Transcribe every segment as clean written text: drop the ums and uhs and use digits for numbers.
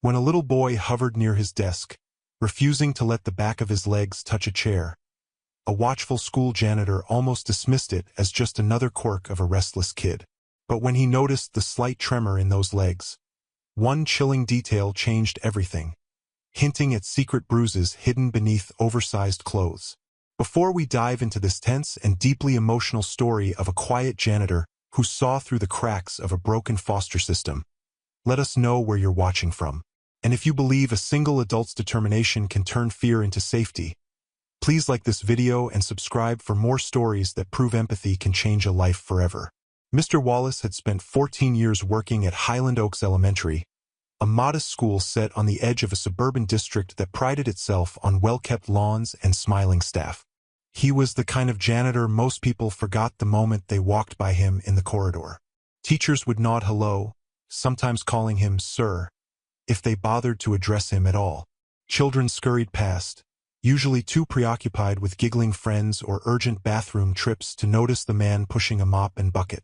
when a little boy hovered near his desk, refusing to let the back of his legs touch a chair. A watchful school janitor almost dismissed it as just another quirk of a restless kid. But when he noticed the slight tremor in those legs, one chilling detail changed everything, hinting at secret bruises hidden beneath oversized clothes. Before we dive into this tense and deeply emotional story of a quiet janitor who saw through the cracks of a broken foster system, let us know where you're watching from. And if you believe a single adult's determination can turn fear into safety, please like this video and subscribe for more stories that prove empathy can change a life forever. Mr. Wallace had spent 14 years working at Highland Oaks Elementary, a modest school set on the edge of a suburban district that prided itself on well-kept lawns and smiling staff. He was the kind of janitor most people forgot the moment they walked by him in the corridor. Teachers would nod hello, sometimes calling him sir, if they bothered to address him at all. Children scurried past, usually too preoccupied with giggling friends or urgent bathroom trips to notice the man pushing a mop and bucket.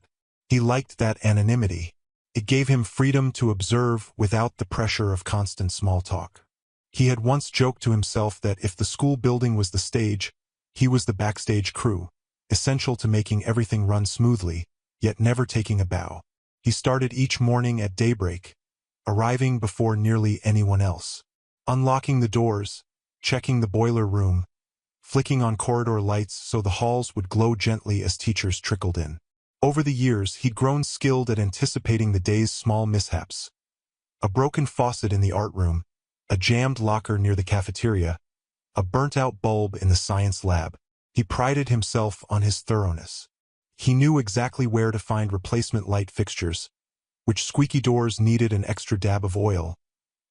He liked that anonymity. It gave him freedom to observe without the pressure of constant small talk. He had once joked to himself that if the school building was the stage, he was the backstage crew, essential to making everything run smoothly, yet never taking a bow. He started each morning at daybreak, arriving before nearly anyone else, unlocking the doors, checking the boiler room, flicking on corridor lights so the halls would glow gently as teachers trickled in. Over the years, he'd grown skilled at anticipating the day's small mishaps. A broken faucet in the art room, a jammed locker near the cafeteria, a burnt-out bulb in the science lab. He prided himself on his thoroughness. He knew exactly where to find replacement light fixtures, which squeaky doors needed an extra dab of oil,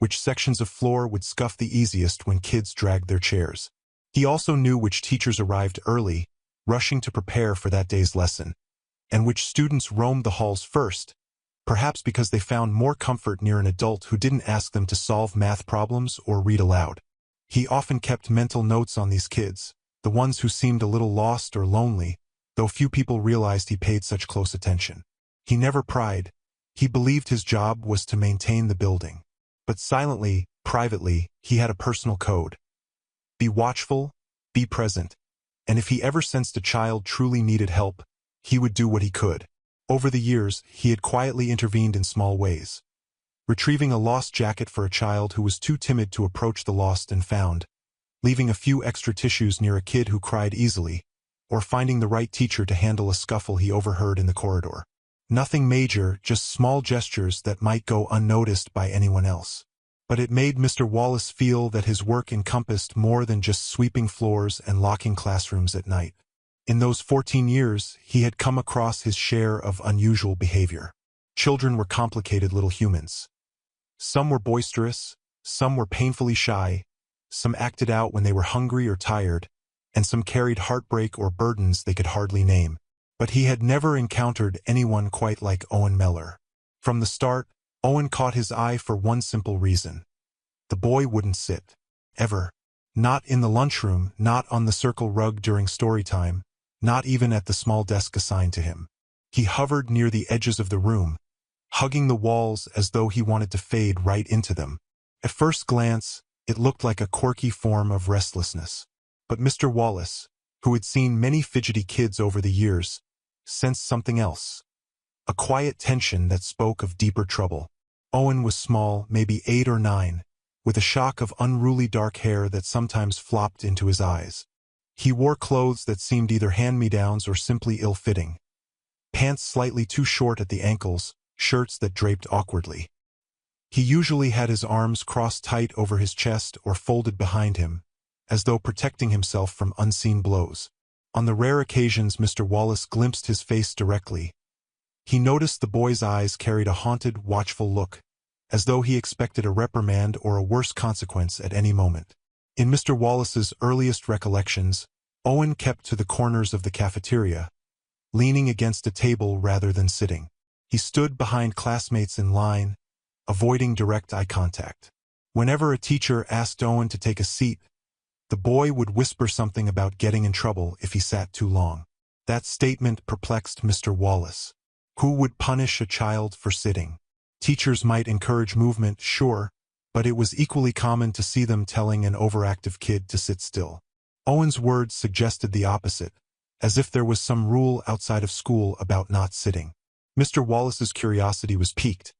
which sections of floor would scuff the easiest when kids dragged their chairs. He also knew which teachers arrived early, rushing to prepare for that day's lesson, and which students roamed the halls first, perhaps because they found more comfort near an adult who didn't ask them to solve math problems or read aloud. He often kept mental notes on these kids, the ones who seemed a little lost or lonely, though few people realized he paid such close attention. He never pried. He believed his job was to maintain the building. But silently, privately, he had a personal code. Be watchful, be present, and if he ever sensed a child truly needed help, he would do what he could. Over the years, he had quietly intervened in small ways. Retrieving a lost jacket for a child who was too timid to approach the lost and found, leaving a few extra tissues near a kid who cried easily, or finding the right teacher to handle a scuffle he overheard in the corridor. Nothing major, just small gestures that might go unnoticed by anyone else. But it made Mr. Wallace feel that his work encompassed more than just sweeping floors and locking classrooms at night. In those 14 years, he had come across his share of unusual behavior. Children were complicated little humans. Some were boisterous, some were painfully shy, some acted out when they were hungry or tired, and some carried heartbreak or burdens they could hardly name. But he had never encountered anyone quite like Owen Meller. From the start, Owen caught his eye for one simple reason. The boy wouldn't sit. Ever. Not in the lunchroom, not on the circle rug during story time, not even at the small desk assigned to him. He hovered near the edges of the room, hugging the walls as though he wanted to fade right into them. At first glance, it looked like a quirky form of restlessness. But Mr. Wallace, who had seen many fidgety kids over the years, sensed something else. A quiet tension that spoke of deeper trouble. Owen was small, maybe 8 or 9, with a shock of unruly dark hair that sometimes flopped into his eyes. He wore clothes that seemed either hand-me-downs or simply ill-fitting. Pants slightly too short at the ankles, shirts that draped awkwardly. He usually had his arms crossed tight over his chest or folded behind him, as though protecting himself from unseen blows. On the rare occasions Mr. Wallace glimpsed his face directly, he noticed the boy's eyes carried a haunted, watchful look, as though he expected a reprimand or a worse consequence at any moment. In Mr. Wallace's earliest recollections, Owen kept to the corners of the cafeteria, leaning against a table rather than sitting. He stood behind classmates in line, avoiding direct eye contact. Whenever a teacher asked Owen to take a seat, the boy would whisper something about getting in trouble if he sat too long. That statement perplexed Mr. Wallace. Who would punish a child for sitting? Teachers might encourage movement, sure, but it was equally common to see them telling an overactive kid to sit still. Owen's words suggested the opposite, as if there was some rule outside of school about not sitting. Mr. Wallace's curiosity was piqued,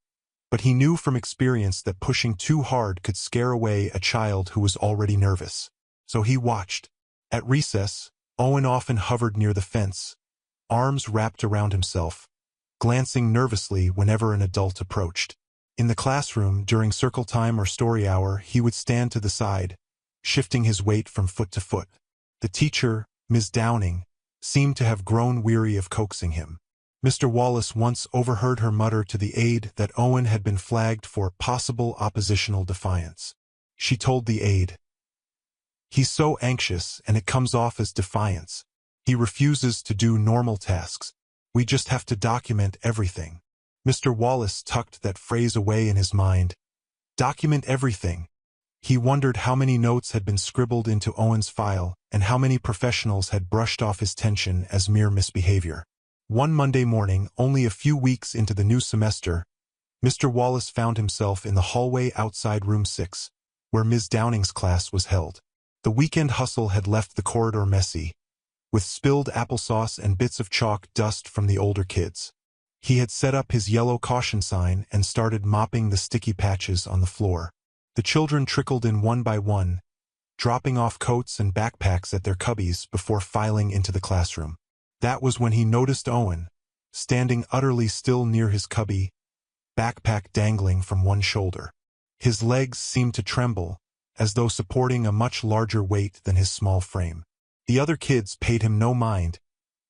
but he knew from experience that pushing too hard could scare away a child who was already nervous. So he watched. At recess, Owen often hovered near the fence, arms wrapped around himself, glancing nervously whenever an adult approached. In the classroom, during circle time or story hour, he would stand to the side, shifting his weight from foot to foot. The teacher, Ms. Downing, seemed to have grown weary of coaxing him. Mr. Wallace once overheard her mutter to the aide that Owen had been flagged for possible oppositional defiance. She told the aide, "He's so anxious and it comes off as defiance. He refuses to do normal tasks. We just have to document everything." Mr. Wallace tucked that phrase away in his mind. Document everything. He wondered how many notes had been scribbled into Owen's file and how many professionals had brushed off his tension as mere misbehavior. One Monday morning, only a few weeks into the new semester, Mr. Wallace found himself in the hallway outside room 6, where Ms. Downing's class was held. The weekend hustle had left the corridor messy, with spilled applesauce and bits of chalk dust from the older kids. He had set up his yellow caution sign and started mopping the sticky patches on the floor. The children trickled in one by one, dropping off coats and backpacks at their cubbies before filing into the classroom. That was when he noticed Owen, standing utterly still near his cubby, backpack dangling from one shoulder. His legs seemed to tremble, as though supporting a much larger weight than his small frame. The other kids paid him no mind,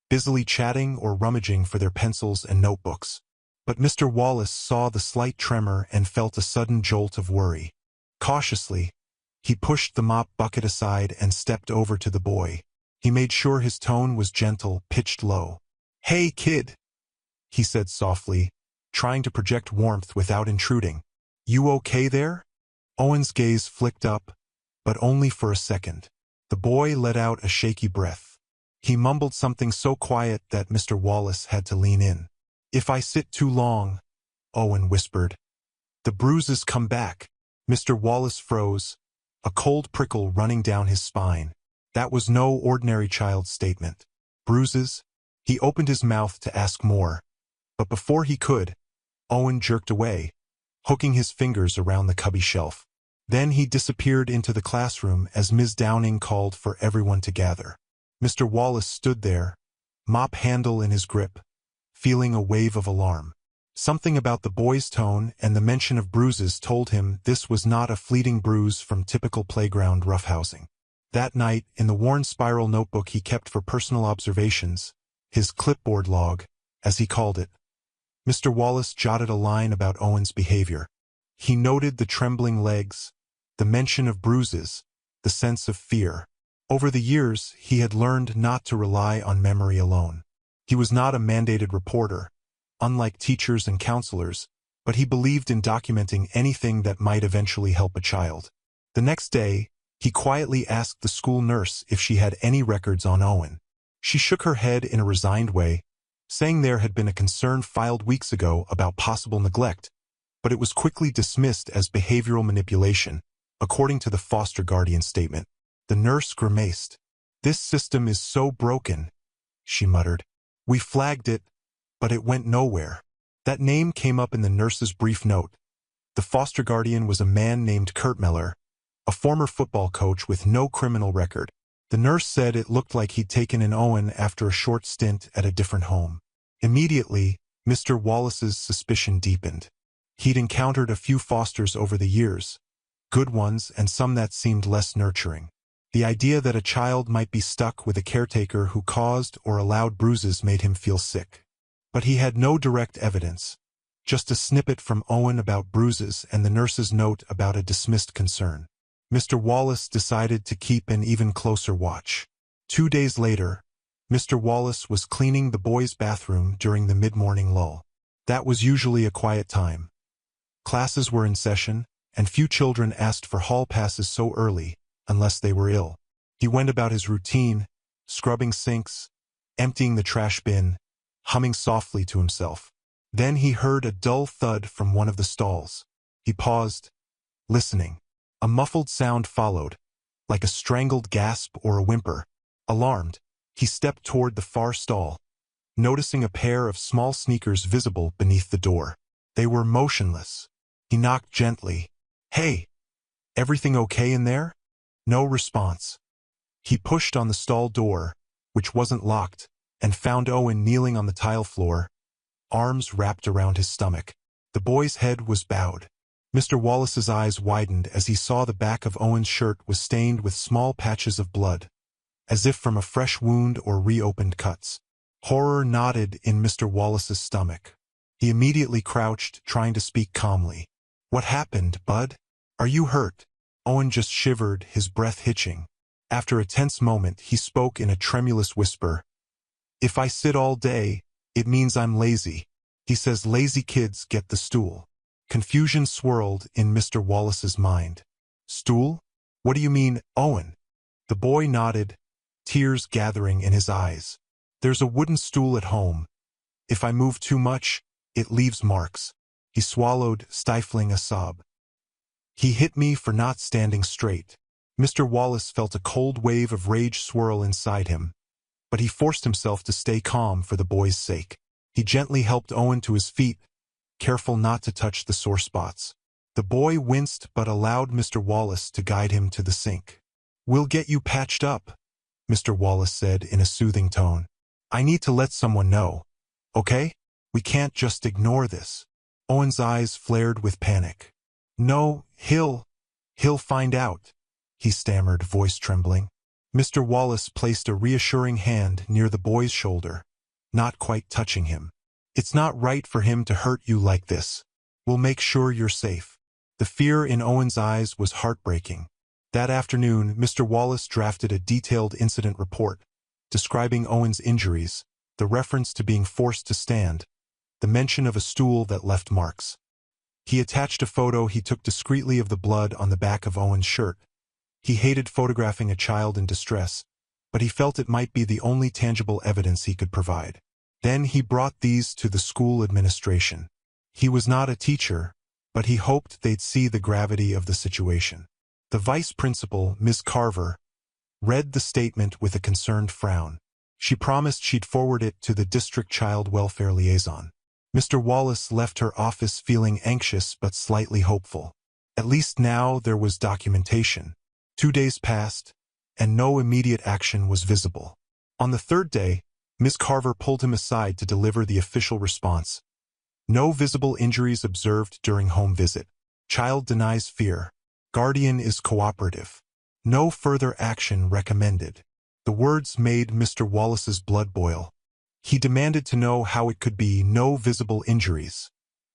busily chatting or rummaging for their pencils and notebooks. But Mr. Wallace saw the slight tremor and felt a sudden jolt of worry. Cautiously, he pushed the mop bucket aside and stepped over to the boy. He made sure his tone was gentle, pitched low. "Hey, kid," he said softly, trying to project warmth without intruding. "You okay there?" Owen's gaze flicked up, but only for a second. The boy let out a shaky breath. He mumbled something so quiet that Mr. Wallace had to lean in. "If I sit too long," Owen whispered, "the bruises come back." Mr. Wallace froze, a cold prickle running down his spine. That was no ordinary child's statement. Bruises? He opened his mouth to ask more, but before he could, Owen jerked away, hooking his fingers around the cubby shelf. Then he disappeared into the classroom as Ms. Downing called for everyone to gather. Mr. Wallace stood there, mop handle in his grip, feeling a wave of alarm. Something about the boy's tone and the mention of bruises told him this was not a fleeting bruise from typical playground roughhousing. That night, in the worn spiral notebook he kept for personal observations, his clipboard log, as he called it, Mr. Wallace jotted a line about Owen's behavior. He noted the trembling legs, the mention of bruises, the sense of fear. Over the years, he had learned not to rely on memory alone. He was not a mandated reporter, unlike teachers and counselors, but he believed in documenting anything that might eventually help a child. The next day, he quietly asked the school nurse if she had any records on Owen. She shook her head in a resigned way, saying there had been a concern filed weeks ago about possible neglect, but it was quickly dismissed as behavioral manipulation, according to the foster guardian statement. The nurse grimaced. "This system is so broken," she muttered. "We flagged it, but it went nowhere." That name came up in the nurse's brief note. The foster guardian was a man named Kurt Miller, a former football coach with no criminal record. The nurse said it looked like he'd taken in Owen after a short stint at a different home. Immediately, Mr. Wallace's suspicion deepened. He'd encountered a few fosters over the years, good ones and some that seemed less nurturing. The idea that a child might be stuck with a caretaker who caused or allowed bruises made him feel sick. But he had no direct evidence, just a snippet from Owen about bruises and the nurse's note about a dismissed concern. Mr. Wallace decided to keep an even closer watch. 2 days later, Mr. Wallace was cleaning the boys' bathroom during the mid-morning lull. That was usually a quiet time. Classes were in session, and few children asked for hall passes so early, unless they were ill. He went about his routine, scrubbing sinks, emptying the trash bin, humming softly to himself. Then he heard a dull thud from one of the stalls. He paused, listening. A muffled sound followed, like a strangled gasp or a whimper. Alarmed, he stepped toward the far stall, noticing a pair of small sneakers visible beneath the door. They were motionless. He knocked gently. "Hey, everything okay in there?" No response. He pushed on the stall door, which wasn't locked, and found Owen kneeling on the tile floor, arms wrapped around his stomach. The boy's head was bowed. Mr. Wallace's eyes widened as he saw the back of Owen's shirt was stained with small patches of blood, as if from a fresh wound or reopened cuts. Horror knotted in Mr. Wallace's stomach. He immediately crouched, trying to speak calmly. "What happened, bud? Are you hurt?" Owen just shivered, his breath hitching. After a tense moment, he spoke in a tremulous whisper. "If I sit all day, it means I'm lazy. He says lazy kids get the stool." Confusion swirled in Mr. Wallace's mind. "Stool? What do you mean, Owen?" The boy nodded, tears gathering in his eyes. "There's a wooden stool at home. If I move too much, it leaves marks." He swallowed, stifling a sob. "He hit me for not standing straight." Mr. Wallace felt a cold wave of rage swirl inside him, but he forced himself to stay calm for the boy's sake. He gently helped Owen to his feet, careful not to touch the sore spots. The boy winced but allowed Mr. Wallace to guide him to the sink. "We'll get you patched up," Mr. Wallace said in a soothing tone. "I need to let someone know, okay? We can't just ignore this." Owen's eyes flared with panic. "No, he'll find out," he stammered, voice trembling. Mr. Wallace placed a reassuring hand near the boy's shoulder, not quite touching him. "It's not right for him to hurt you like this. We'll make sure you're safe." The fear in Owen's eyes was heartbreaking. That afternoon, Mr. Wallace drafted a detailed incident report, describing Owen's injuries, the reference to being forced to stand, the mention of a stool that left marks. He attached a photo he took discreetly of the blood on the back of Owen's shirt. He hated photographing a child in distress, but he felt it might be the only tangible evidence he could provide. Then he brought these to the school administration. He was not a teacher, but he hoped they'd see the gravity of the situation. The vice principal, Ms. Carver, read the statement with a concerned frown. She promised she'd forward it to the district child welfare liaison. Mr. Wallace left her office feeling anxious but slightly hopeful. At least now there was documentation. 2 days passed, and no immediate action was visible. On the third day, Ms. Carver pulled him aside to deliver the official response. "No visible injuries observed during home visit. Child denies fear. Guardian is cooperative. No further action recommended." The words made Mr. Wallace's blood boil. He demanded to know how it could be no visible injuries,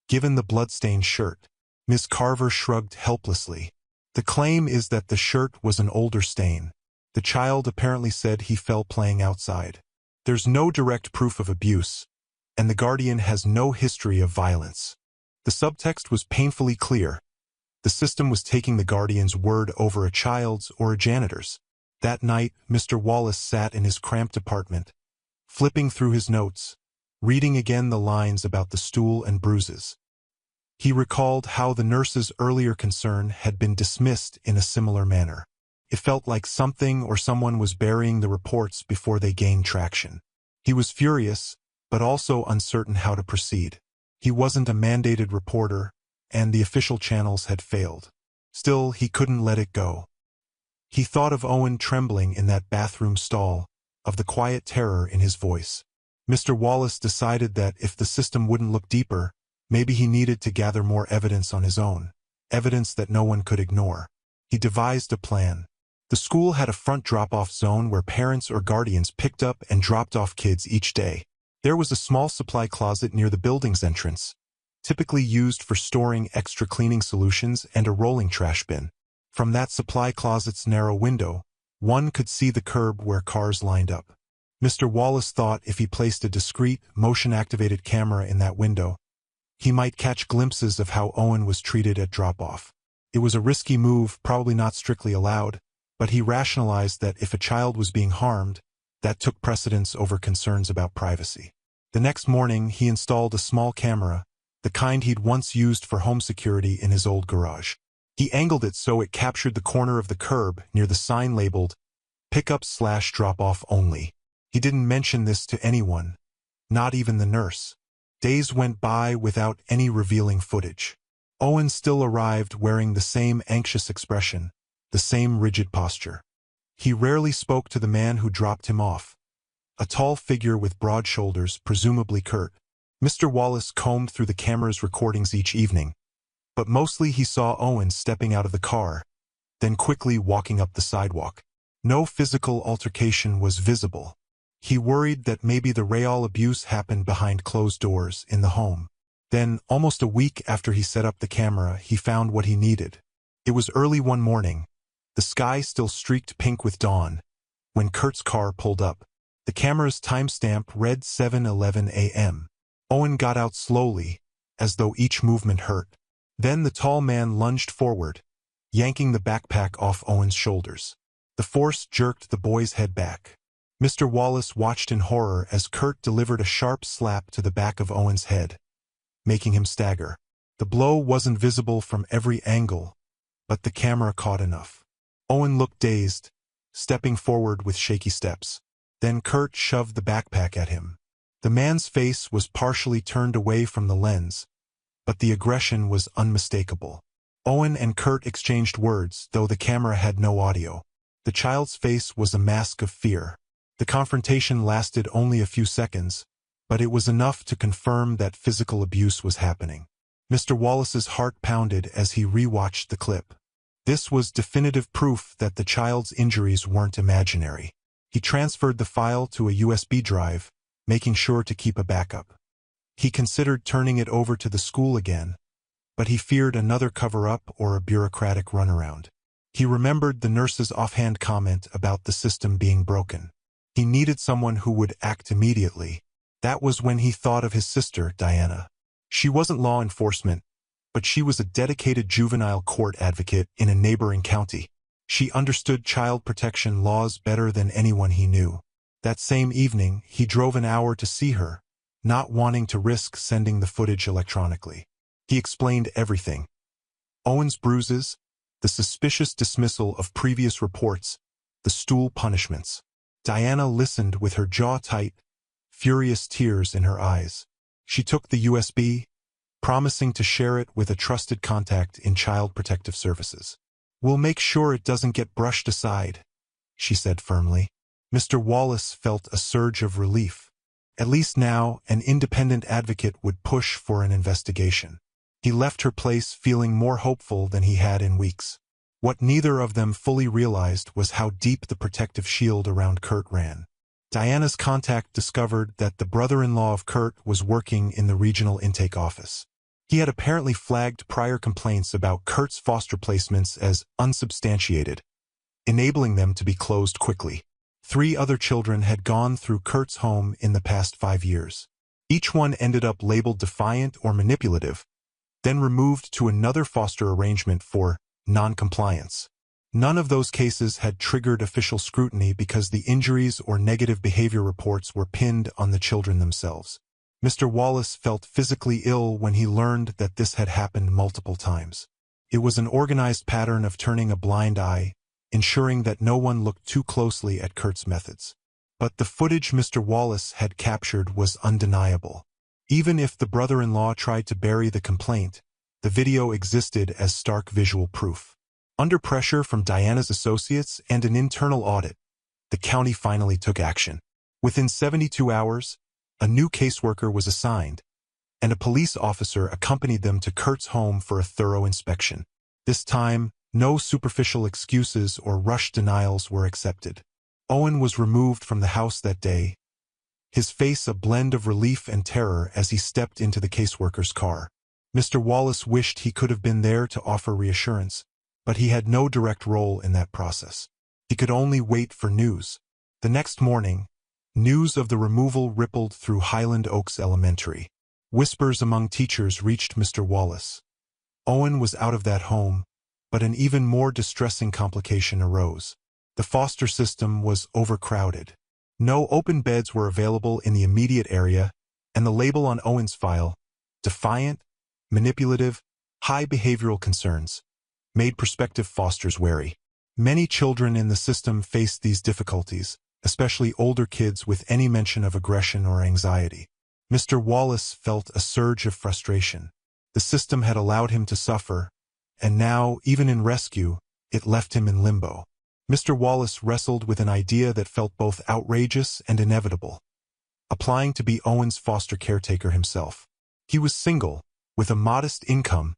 given the blood-stained shirt. Ms. Carver shrugged helplessly. "The claim is that the shirt was an older stain. The child apparently said he fell playing outside. There's no direct proof of abuse, and the guardian has no history of violence." The subtext was painfully clear. The system was taking the guardian's word over a child's or a janitor's. That night, Mr. Wallace sat in his cramped apartment, flipping through his notes, reading again the lines about the stool and bruises. He recalled how the nurse's earlier concern had been dismissed in a similar manner. It felt like something or someone was burying the reports before they gained traction. He was furious, but also uncertain how to proceed. He wasn't a mandated reporter, and the official channels had failed. Still, he couldn't let it go. He thought of Owen trembling in that bathroom stall, of the quiet terror in his voice. Mr. Wallace decided that if the system wouldn't look deeper, maybe he needed to gather more evidence on his own, evidence that no one could ignore. He devised a plan. The school had a front drop-off zone where parents or guardians picked up and dropped off kids each day. There was a small supply closet near the building's entrance, typically used for storing extra cleaning solutions, and a rolling trash bin. From that supply closet's narrow window, one could see the curb where cars lined up. Mr. Wallace thought if he placed a discreet, motion-activated camera in that window, he might catch glimpses of how Owen was treated at drop-off. It was a risky move, probably not strictly allowed, but he rationalized that if a child was being harmed, that took precedence over concerns about privacy. The next morning, he installed a small camera, the kind he'd once used for home security in his old garage. He angled it so it captured the corner of the curb near the sign labeled, "Pickup/drop-off only." He didn't mention this to anyone, not even the nurse. Days went by without any revealing footage. Owen still arrived wearing the same anxious expression, the same rigid posture. He rarely spoke to the man who dropped him off, a tall figure with broad shoulders, presumably Kurt. Mr. Wallace combed through the camera's recordings each evening, but mostly he saw Owen stepping out of the car, then quickly walking up the sidewalk. No physical altercation was visible. He worried that maybe the real abuse happened behind closed doors in the home. Then, almost a week after he set up the camera, he found what he needed. It was early one morning, the sky still streaked pink with dawn, when Kurt's car pulled up. The camera's timestamp read 7:11 a.m. Owen got out slowly, as though each movement hurt. Then the tall man lunged forward, yanking the backpack off Owen's shoulders. The force jerked the boy's head back. Mr. Wallace watched in horror as Kurt delivered a sharp slap to the back of Owen's head, making him stagger. The blow wasn't visible from every angle, but the camera caught enough. Owen looked dazed, stepping forward with shaky steps. Then Kurt shoved the backpack at him. The man's face was partially turned away from the lens, but the aggression was unmistakable. Owen and Kurt exchanged words, though the camera had no audio. The child's face was a mask of fear. The confrontation lasted only a few seconds, but it was enough to confirm that physical abuse was happening. Mr. Wallace's heart pounded as he rewatched the clip. This was definitive proof that the child's injuries weren't imaginary. He transferred the file to a USB drive, making sure to keep a backup. He considered turning it over to the school again, but he feared another cover-up or a bureaucratic runaround. He remembered the nurse's offhand comment about the system being broken. He needed someone who would act immediately. That was when he thought of his sister, Diana. She wasn't law enforcement, but she was a dedicated juvenile court advocate in a neighboring county. She understood child protection laws better than anyone he knew. That same evening, he drove an hour to see her, not wanting to risk sending the footage electronically. He explained everything. Owen's bruises, the suspicious dismissal of previous reports, the stool punishments. Diana listened with her jaw tight, furious tears in her eyes. She took the USB, promising to share it with a trusted contact in Child Protective Services. "We'll make sure it doesn't get brushed aside," she said firmly. Mr. Wallace felt a surge of relief. At least now, an independent advocate would push for an investigation. He left her place feeling more hopeful than he had in weeks. What neither of them fully realized was how deep the protective shield around Kurt ran. Diana's contact discovered that the brother-in-law of Kurt was working in the regional intake office. He had apparently flagged prior complaints about Kurt's foster placements as unsubstantiated, enabling them to be closed quickly. 3 other children had gone through Kurt's home in the past 5 years. Each one ended up labeled defiant or manipulative, then removed to another foster arrangement for non-compliance. None of those cases had triggered official scrutiny because the injuries or negative behavior reports were pinned on the children themselves. Mr. Wallace felt physically ill when he learned that this had happened multiple times. It was an organized pattern of turning a blind eye, ensuring that no one looked too closely at Kurt's methods. But the footage Mr. Wallace had captured was undeniable. Even if the brother-in-law tried to bury the complaint, the video existed as stark visual proof. Under pressure from Diana's associates and an internal audit, the county finally took action. Within 72 hours, a new caseworker was assigned, and a police officer accompanied them to Kurt's home for a thorough inspection. This time, no superficial excuses or rushed denials were accepted. Owen was removed from the house that day, his face a blend of relief and terror as he stepped into the caseworker's car. Mr. Wallace wished he could have been there to offer reassurance, but he had no direct role in that process. He could only wait for news. The next morning, news of the removal rippled through Highland Oaks Elementary. Whispers among teachers reached Mr. Wallace. Owen was out of that home, but an even more distressing complication arose. The foster system was overcrowded. No open beds were available in the immediate area, and the label on Owen's file, defiant, manipulative, high behavioral concerns, made prospective fosters wary. Many children in the system faced these difficulties, especially older kids with any mention of aggression or anxiety. Mr. Wallace felt a surge of frustration. The system had allowed him to suffer, and now, even in rescue, it left him in limbo. Mr. Wallace wrestled with an idea that felt both outrageous and inevitable: applying to be Owen's foster caretaker himself. He was single, with a modest income,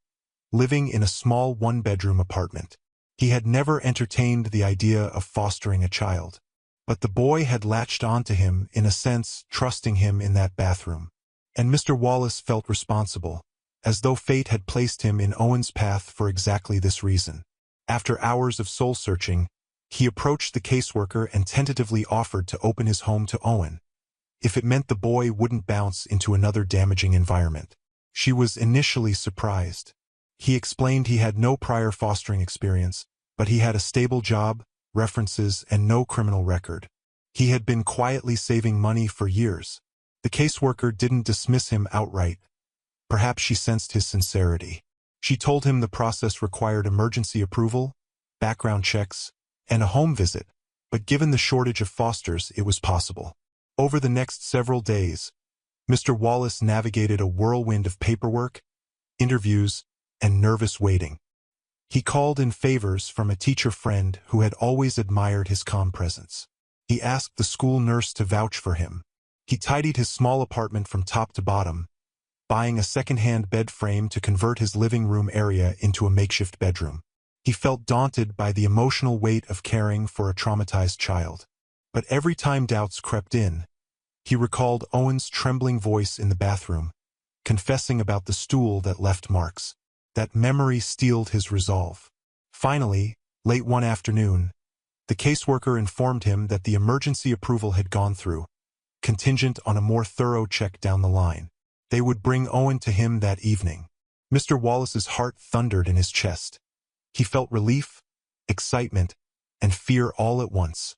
living in a small one-bedroom apartment. He had never entertained the idea of fostering a child. But the boy had latched onto him, in a sense, trusting him in that bathroom. And Mr. Wallace felt responsible, as though fate had placed him in Owen's path for exactly this reason. After hours of soul-searching, he approached the caseworker and tentatively offered to open his home to Owen, if it meant the boy wouldn't bounce into another damaging environment. She was initially surprised. He explained he had no prior fostering experience, but he had a stable job, references, and no criminal record. He had been quietly saving money for years. The caseworker didn't dismiss him outright. Perhaps she sensed his sincerity. She told him the process required emergency approval, background checks, and a home visit, but given the shortage of fosters, it was possible. Over the next several days, Mr. Wallace navigated a whirlwind of paperwork, interviews, and nervous waiting. He called in favors from a teacher friend who had always admired his calm presence. He asked the school nurse to vouch for him. He tidied his small apartment from top to bottom, buying a second-hand bed frame to convert his living room area into a makeshift bedroom. He felt daunted by the emotional weight of caring for a traumatized child. But every time doubts crept in, he recalled Owen's trembling voice in the bathroom, confessing about the stool that left marks. That memory steeled his resolve. Finally, late one afternoon, the caseworker informed him that the emergency approval had gone through, contingent on a more thorough check down the line. They would bring Owen to him that evening. Mr. Wallace's heart thundered in his chest. He felt relief, excitement, and fear all at once.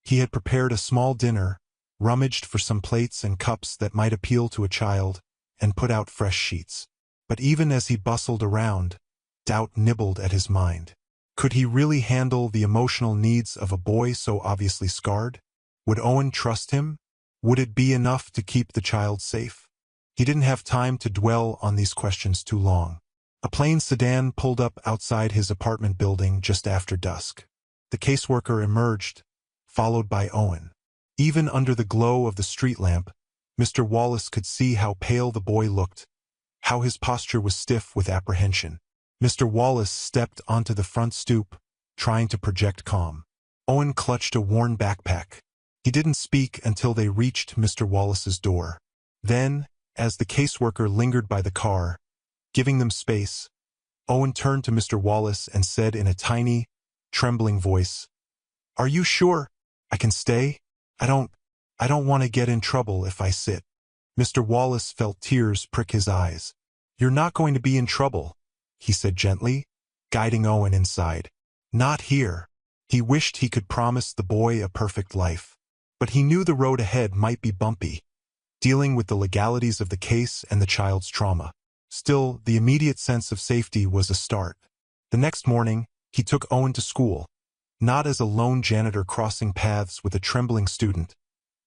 He had prepared a small dinner, rummaged for some plates and cups that might appeal to a child, and put out fresh sheets. But even as he bustled around, doubt nibbled at his mind. Could he really handle the emotional needs of a boy so obviously scarred? Would Owen trust him? Would it be enough to keep the child safe? He didn't have time to dwell on these questions too long. A plain sedan pulled up outside his apartment building just after dusk. The caseworker emerged, followed by Owen. Even under the glow of the street lamp, Mr. Wallace could see how pale the boy looked, how his posture was stiff with apprehension. Mr. Wallace stepped onto the front stoop, trying to project calm. Owen clutched a worn backpack. He didn't speak until they reached Mr. Wallace's door. Then, as the caseworker lingered by the car, giving them space, Owen turned to Mr. Wallace and said in a tiny, trembling voice, "Are you sure I can stay? I don't want to get in trouble if I sit." Mr. Wallace felt tears prick his eyes. "You're not going to be in trouble," he said gently, guiding Owen inside. "Not here." He wished he could promise the boy a perfect life. But he knew the road ahead might be bumpy, dealing with the legalities of the case and the child's trauma. Still, the immediate sense of safety was a start. The next morning, he took Owen to school, not as a lone janitor crossing paths with a trembling student,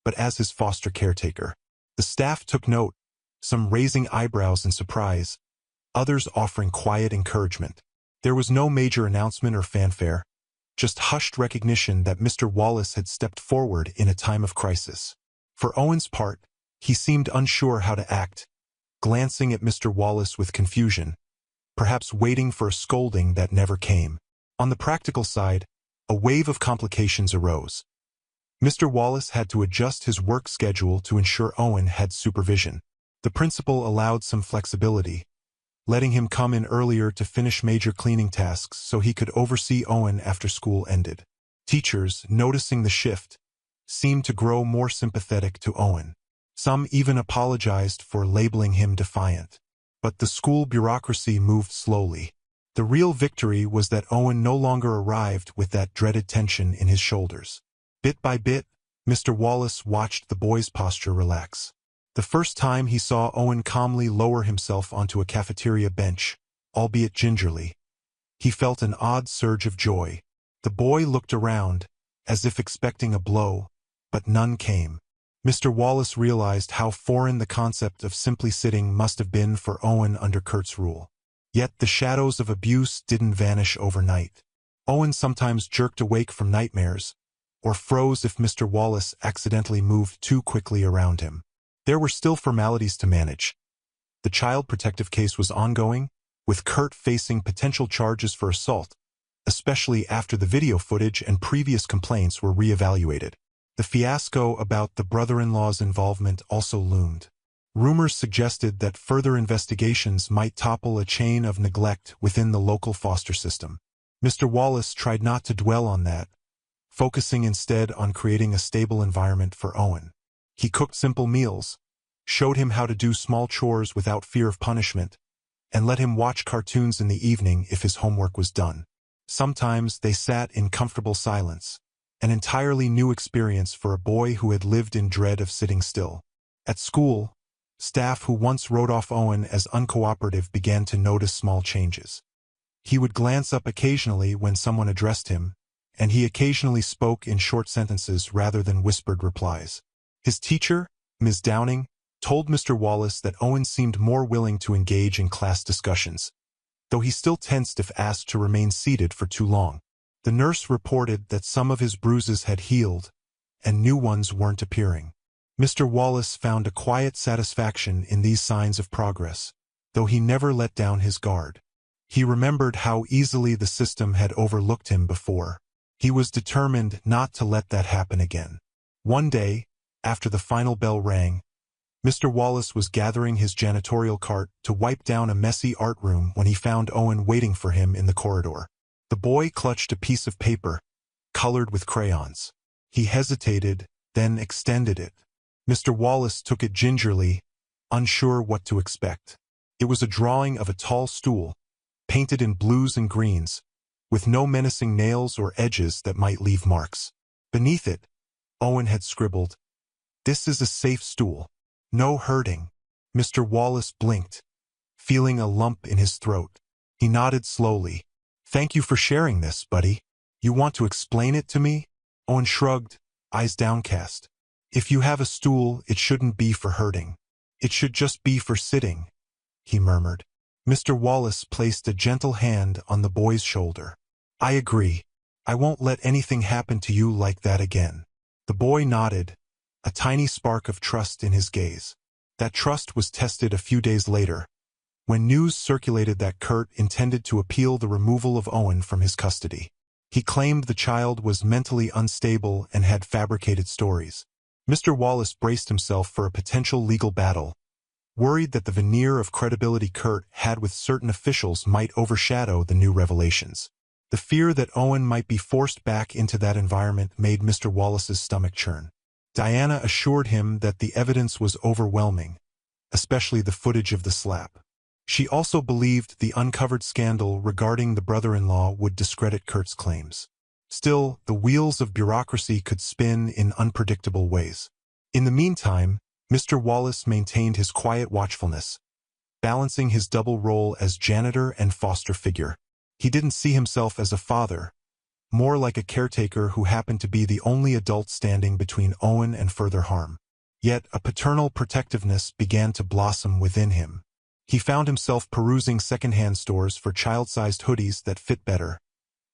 but as his foster caretaker. The staff took note, some raising eyebrows in surprise, others offering quiet encouragement. There was no major announcement or fanfare, just hushed recognition that Mr. Wallace had stepped forward in a time of crisis. For Owen's part, he seemed unsure how to act, glancing at Mr. Wallace with confusion, perhaps waiting for a scolding that never came. On the practical side, a wave of complications arose. Mr. Wallace had to adjust his work schedule to ensure Owen had supervision. The principal allowed some flexibility, letting him come in earlier to finish major cleaning tasks so he could oversee Owen after school ended. Teachers, noticing the shift, seemed to grow more sympathetic to Owen. Some even apologized for labeling him defiant. But the school bureaucracy moved slowly. The real victory was that Owen no longer arrived with that dreaded tension in his shoulders. Bit by bit, Mr. Wallace watched the boy's posture relax. The first time he saw Owen calmly lower himself onto a cafeteria bench, albeit gingerly, He felt an odd surge of joy. The boy looked around, as if expecting a blow, but none came. Mr. Wallace realized how foreign the concept of simply sitting must have been for Owen under Kurt's rule. Yet the shadows of abuse didn't vanish overnight. Owen sometimes jerked awake from nightmares, or froze if Mr. Wallace accidentally moved too quickly around him. There were still formalities to manage. The child protective case was ongoing, with Kurt facing potential charges for assault, especially after the video footage and previous complaints were re-evaluated. The fiasco about the brother-in-law's involvement also loomed. Rumors suggested that further investigations might topple a chain of neglect within the local foster system. Mr. Wallace tried not to dwell on that, focusing instead on creating a stable environment for Owen. He cooked simple meals, showed him how to do small chores without fear of punishment, and let him watch cartoons in the evening if his homework was done. Sometimes they sat in comfortable silence, an entirely new experience for a boy who had lived in dread of sitting still. At school, staff who once wrote off Owen as uncooperative began to notice small changes. He would glance up occasionally when someone addressed him, and he occasionally spoke in short sentences rather than whispered replies. His teacher, Ms. Downing, told Mr. Wallace that Owen seemed more willing to engage in class discussions, though he still tensed if asked to remain seated for too long. The nurse reported that some of his bruises had healed, and new ones weren't appearing. Mr. Wallace found a quiet satisfaction in these signs of progress, though he never let down his guard. He remembered how easily the system had overlooked him before. He was determined not to let that happen again. One day, after the final bell rang, Mr. Wallace was gathering his janitorial cart to wipe down a messy art room when he found Owen waiting for him in the corridor. The boy clutched a piece of paper, colored with crayons. He hesitated, then extended it. Mr. Wallace took it gingerly, unsure what to expect. It was a drawing of a tall stool, painted in blues and greens, with no menacing nails or edges that might leave marks. Beneath it, Owen had scribbled, "This is a safe stool. No hurting." Mr. Wallace blinked, feeling a lump in his throat. He nodded slowly. "Thank you for sharing this, buddy. You want to explain it to me?" Owen shrugged, eyes downcast. "If you have a stool, it shouldn't be for hurting. It should just be for sitting," he murmured. Mr. Wallace placed a gentle hand on the boy's shoulder. "I agree. I won't let anything happen to you like that again." The boy nodded, a tiny spark of trust in his gaze. That trust was tested a few days later, when news circulated that Kurt intended to appeal the removal of Owen from his custody. He claimed the child was mentally unstable and had fabricated stories. Mr. Wallace braced himself for a potential legal battle, worried that the veneer of credibility Kurt had with certain officials might overshadow the new revelations. The fear that Owen might be forced back into that environment made Mr. Wallace's stomach churn. Diana assured him that the evidence was overwhelming, especially the footage of the slap. She also believed the uncovered scandal regarding the brother-in-law would discredit Kurt's claims. Still, the wheels of bureaucracy could spin in unpredictable ways. In the meantime, Mr. Wallace maintained his quiet watchfulness, balancing his double role as janitor and foster figure. He didn't see himself as a father, more like a caretaker who happened to be the only adult standing between Owen and further harm. Yet a paternal protectiveness began to blossom within him. He found himself perusing second-hand stores for child-sized hoodies that fit better,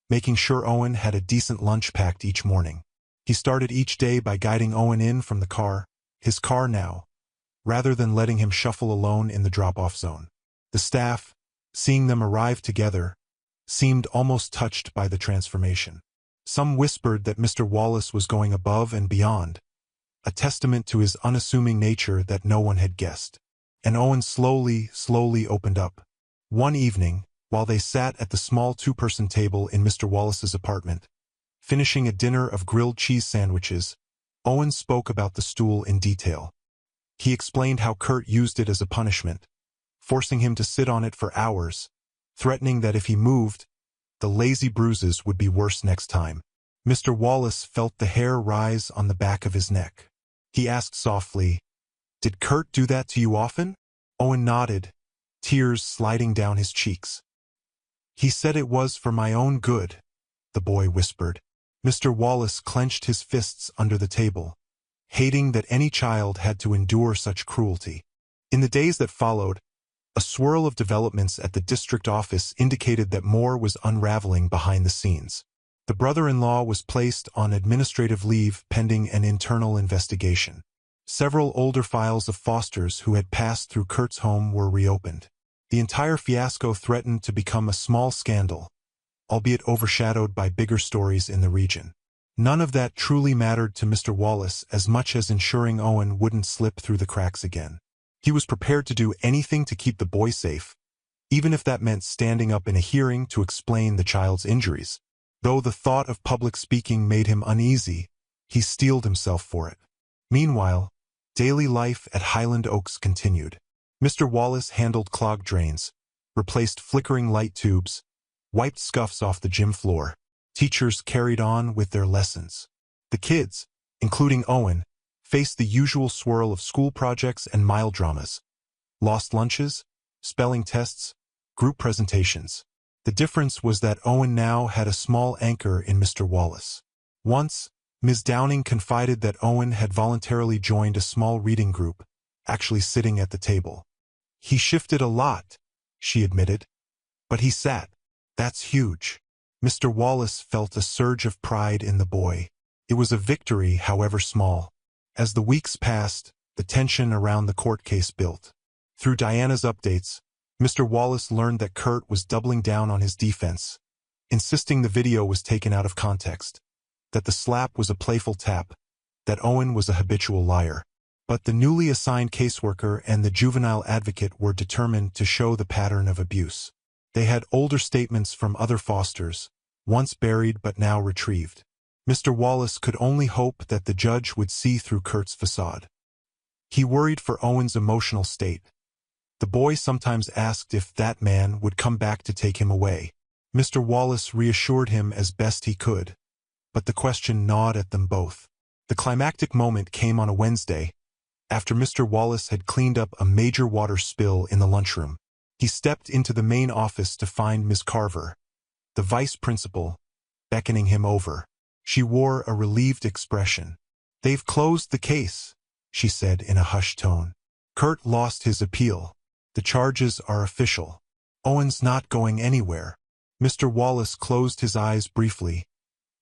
making sure Owen had a decent lunch packed each morning. He started each day by guiding Owen in from the car, his car now, rather than letting him shuffle alone in the drop-off zone. The staff, seeing them arrive together, seemed almost touched by the transformation. Some whispered that Mr. Wallace was going above and beyond, a testament to his unassuming nature that no one had guessed. And Owen slowly opened up. One evening, while they sat at the small two-person table in Mr. Wallace's apartment, finishing a dinner of grilled cheese sandwiches, Owen spoke about the stool in detail. He explained how Kurt used it as a punishment, forcing him to sit on it for hours, threatening that if he moved, the lazy bruises would be worse next time. Mr. Wallace felt the hair rise on the back of his neck. He asked softly, "Did Kurt do that to you often?" Owen nodded, tears sliding down his cheeks. He said it was for my own good, the boy whispered. Mr. Wallace clenched his fists under the table, hating that any child had to endure such cruelty. In the days that followed, a swirl of developments at the district office indicated that more was unraveling behind the scenes. The brother-in-law was placed on administrative leave pending an internal investigation. Several older files of Foster's who had passed through Kurt's home were reopened. The entire fiasco threatened to become a small scandal, albeit overshadowed by bigger stories in the region. None of that truly mattered to Mr. Wallace as much as ensuring Owen wouldn't slip through the cracks again. He was prepared to do anything to keep the boy safe, even if that meant standing up in a hearing to explain the child's injuries. Though the thought of public speaking made him uneasy, he steeled himself for it. Meanwhile, daily life at Highland Oaks continued. Mr. Wallace handled clogged drains, replaced flickering light tubes, wiped scuffs off the gym floor. Teachers carried on with their lessons. The kids, including Owen, faced the usual swirl of school projects and mild dramas. Lost lunches, spelling tests, group presentations. The difference was that Owen now had a small anchor in Mr. Wallace. Once, Ms. Downing confided that Owen had voluntarily joined a small reading group, actually sitting at the table. He shifted a lot, she admitted, but he sat. That's huge. Mr. Wallace felt a surge of pride in the boy. It was a victory, however small. As the weeks passed, the tension around the court case built. Through Diana's updates, Mr. Wallace learned that Kurt was doubling down on his defense, insisting the video was taken out of context, that the slap was a playful tap, that Owen was a habitual liar. But the newly assigned caseworker and the juvenile advocate were determined to show the pattern of abuse. They had older statements from other Fosters, once buried but now retrieved. Mr. Wallace could only hope that the judge would see through Kurt's facade. He worried for Owen's emotional state. The boy sometimes asked if that man would come back to take him away. Mr. Wallace reassured him as best he could, but the question gnawed at them both. The climactic moment came on a Wednesday, after Mr. Wallace had cleaned up a major water spill in the lunchroom. He stepped into the main office to find Ms. Carver, the vice principal, beckoning him over. She wore a relieved expression. "They've closed the case," she said in a hushed tone. "Kurt lost his appeal. The charges are official. Owen's not going anywhere." Mr. Wallace closed his eyes briefly,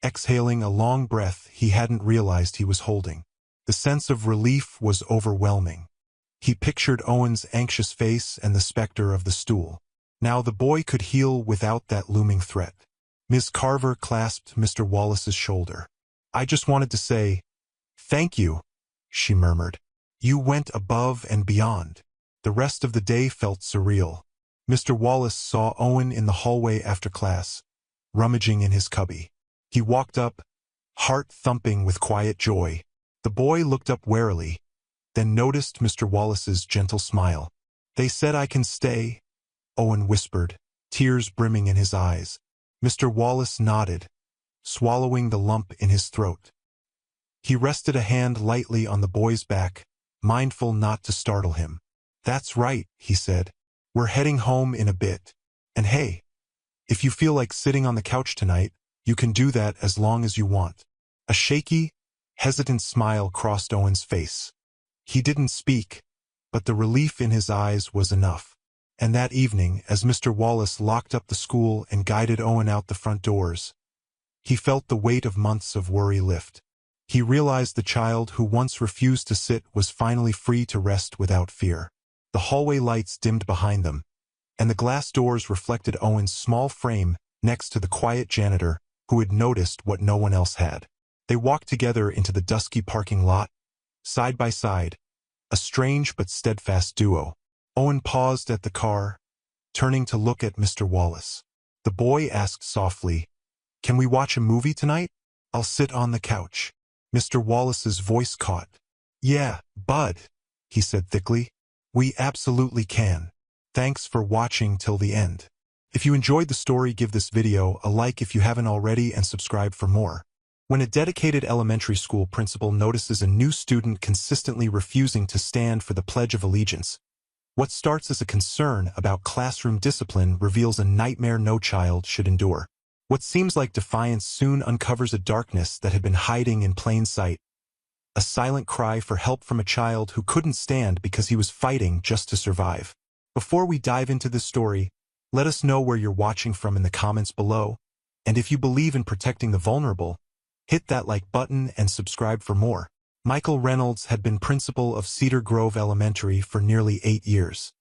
exhaling a long breath he hadn't realized he was holding. The sense of relief was overwhelming. He pictured Owen's anxious face and the specter of the stool. Now the boy could heal without that looming threat. Ms. Carver clasped Mr. Wallace's shoulder. "I just wanted to say, thank you," she murmured. "You went above and beyond." The rest of the day felt surreal. Mr. Wallace saw Owen in the hallway after class, rummaging in his cubby. He walked up, heart thumping with quiet joy. The boy looked up warily, then noticed Mr. Wallace's gentle smile. "They said I can stay," Owen whispered, tears brimming in his eyes. Mr. Wallace nodded, swallowing the lump in his throat. He rested a hand lightly on the boy's back, mindful not to startle him. "That's right," he said. "We're heading home in a bit. And hey, if you feel like sitting on the couch tonight, you can do that as long as you want." A shaky, hesitant smile crossed Owen's face. He didn't speak, but the relief in his eyes was enough. And that evening, as Mr. Wallace locked up the school and guided Owen out the front doors, he felt the weight of months of worry lift. He realized the child who once refused to sit was finally free to rest without fear. The hallway lights dimmed behind them, and the glass doors reflected Owen's small frame next to the quiet janitor who had noticed what no one else had. They walked together into the dusky parking lot, side by side, a strange but steadfast duo. Owen paused at the car, turning to look at Mr. Wallace. The boy asked softly, "Can we watch a movie tonight? I'll sit on the couch." Mr. Wallace's voice caught. "Yeah, bud," he said thickly. "We absolutely can. Thanks for watching till the end. If you enjoyed the story, give this video a like if you haven't already and subscribe for more." When a dedicated elementary school principal notices a new student consistently refusing to stand for the Pledge of Allegiance, What starts as a concern about classroom discipline reveals a nightmare no child should endure. What seems like defiance soon uncovers a darkness that had been hiding in plain sight, a silent cry for help from a child who couldn't stand because he was fighting just to survive. Before we dive into this story, let us know where you're watching from in the comments below, and if you believe in protecting the vulnerable, hit that like button and subscribe for more. Michael Reynolds had been principal of Cedar Grove Elementary for nearly 8 years.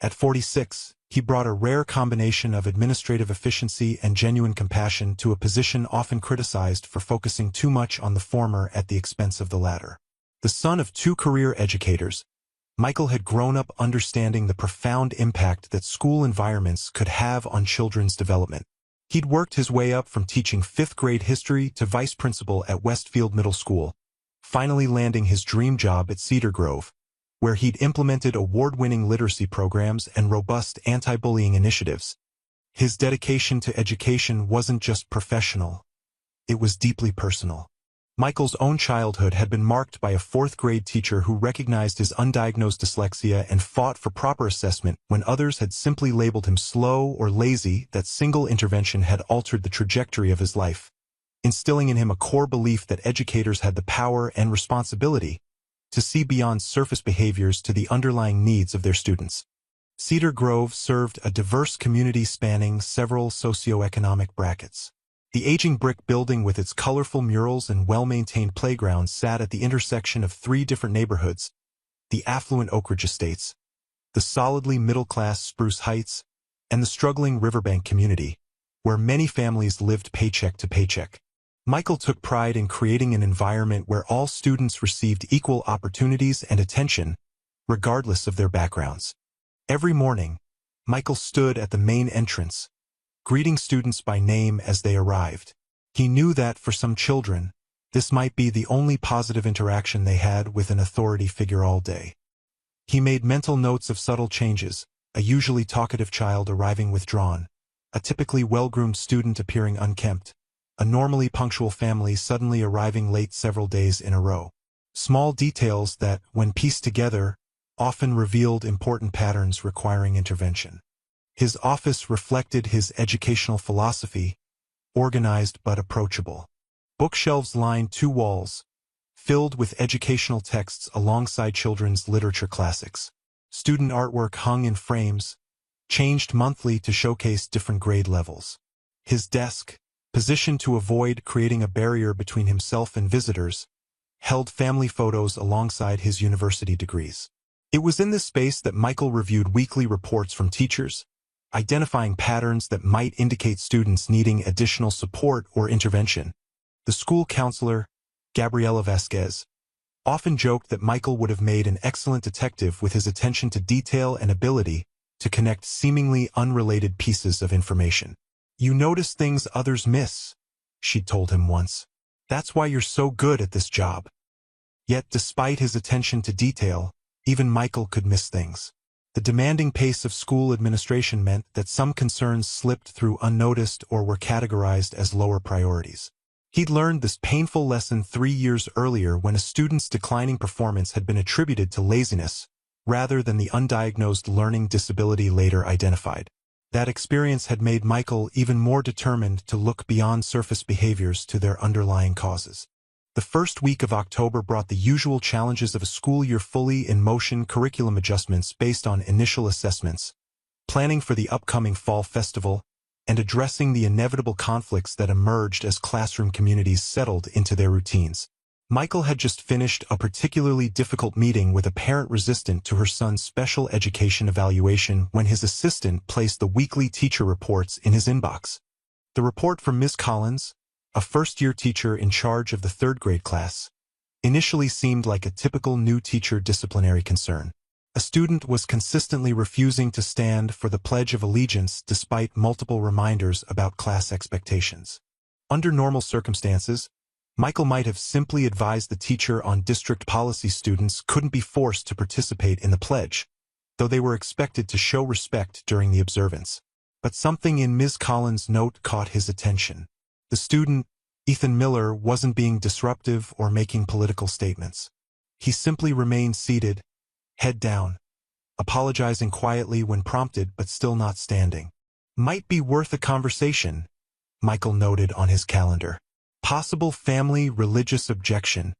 At 46, he brought a rare combination of administrative efficiency and genuine compassion to a position often criticized for focusing too much on the former at the expense of the latter. The son of 2 career educators, Michael had grown up understanding the profound impact that school environments could have on children's development. He'd worked his way up from teaching 5th grade history to vice principal at Westfield Middle School, finally landing his dream job at Cedar Grove, where he'd implemented award-winning literacy programs and robust anti-bullying initiatives. His dedication to education wasn't just professional, it was deeply personal. Michael's own childhood had been marked by a 4th grade teacher who recognized his undiagnosed dyslexia and fought for proper assessment when others had simply labeled him slow or lazy. That single intervention had altered the trajectory of his life, instilling in him a core belief that educators had the power and responsibility to see beyond surface behaviors to the underlying needs of their students. Cedar Grove served a diverse community spanning several socioeconomic brackets. The aging brick building with its colorful murals and well-maintained playgrounds sat at the intersection of 3 different neighborhoods: the affluent Oak Ridge Estates, the solidly middle-class Spruce Heights, and the struggling Riverbank community, where many families lived paycheck to paycheck. Michael took pride in creating an environment where all students received equal opportunities and attention, regardless of their backgrounds. Every morning, Michael stood at the main entrance, greeting students by name as they arrived. He knew that for some children, this might be the only positive interaction they had with an authority figure all day. He made mental notes of subtle changes: a usually talkative child arriving withdrawn, a typically well-groomed student appearing unkempt, a normally punctual family suddenly arriving late several days in a row. Small details that, when pieced together, often revealed important patterns requiring intervention. His office reflected his educational philosophy: organized but approachable. Bookshelves lined 2 walls, filled with educational texts alongside children's literature classics. Student artwork hung in frames, changed monthly to showcase different grade levels. His desk, positioned to avoid creating a barrier between himself and visitors, held family photos alongside his university degrees. It was in this space that Michael reviewed weekly reports from teachers, identifying patterns that might indicate students needing additional support or intervention. The school counselor, Gabriela Vasquez, often joked that Michael would have made an excellent detective with his attention to detail and ability to connect seemingly unrelated pieces of information. "You notice things others miss," she told him once. "That's why you're so good at this job." Yet despite his attention to detail, even Michael could miss things. The demanding pace of school administration meant that some concerns slipped through unnoticed or were categorized as lower priorities. He'd learned this painful lesson 3 years earlier when a student's declining performance had been attributed to laziness, rather than the undiagnosed learning disability later identified. That experience had made Michael even more determined to look beyond surface behaviors to their underlying causes. The first week of October brought the usual challenges of a school year: fully in motion curriculum adjustments based on initial assessments, planning for the upcoming fall festival, and addressing the inevitable conflicts that emerged as classroom communities settled into their routines. Michael had just finished a particularly difficult meeting with a parent resistant to her son's special education evaluation when his assistant placed the weekly teacher reports in his inbox. The report from Ms. Collins, a first-year teacher in charge of the 3rd grade class, initially seemed like a typical new teacher disciplinary concern. A student was consistently refusing to stand for the Pledge of Allegiance despite multiple reminders about class expectations. Under normal circumstances, Michael might have simply advised the teacher on district policy: students couldn't be forced to participate in the pledge, though they were expected to show respect during the observance. But something in Ms. Collins' note caught his attention. The student, Ethan Miller, wasn't being disruptive or making political statements. He simply remained seated, head down, apologizing quietly when prompted but still not standing. Might be worth a conversation, Michael noted on his calendar. Possible family religious objection.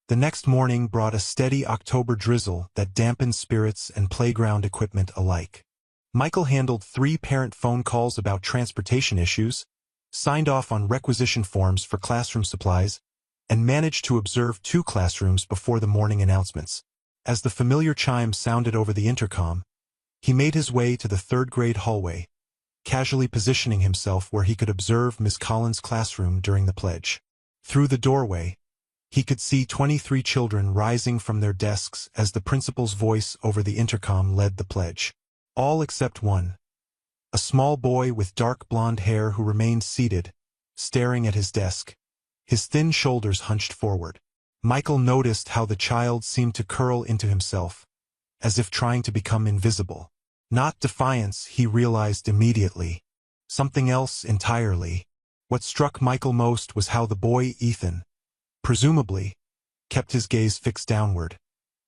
The next morning brought a steady October drizzle that dampened spirits and playground equipment alike. Michael handled 3 parent phone calls about transportation issues, signed off on requisition forms for classroom supplies, and managed to observe 2 classrooms before the morning announcements. As the familiar chime sounded over the intercom, he made his way to the 3rd grade hallway, casually positioning himself where he could observe Miss Collins' classroom during the pledge. Through the doorway, he could see 23 children rising from their desks as the principal's voice over the intercom led the pledge. All except one, a small boy with dark blonde hair who remained seated, staring at his desk, his thin shoulders hunched forward. Michael noticed how the child seemed to curl into himself, as if trying to become invisible. Not defiance, he realized immediately. Something else entirely. What struck Michael most was how the boy, Ethan, presumably, kept his gaze fixed downward,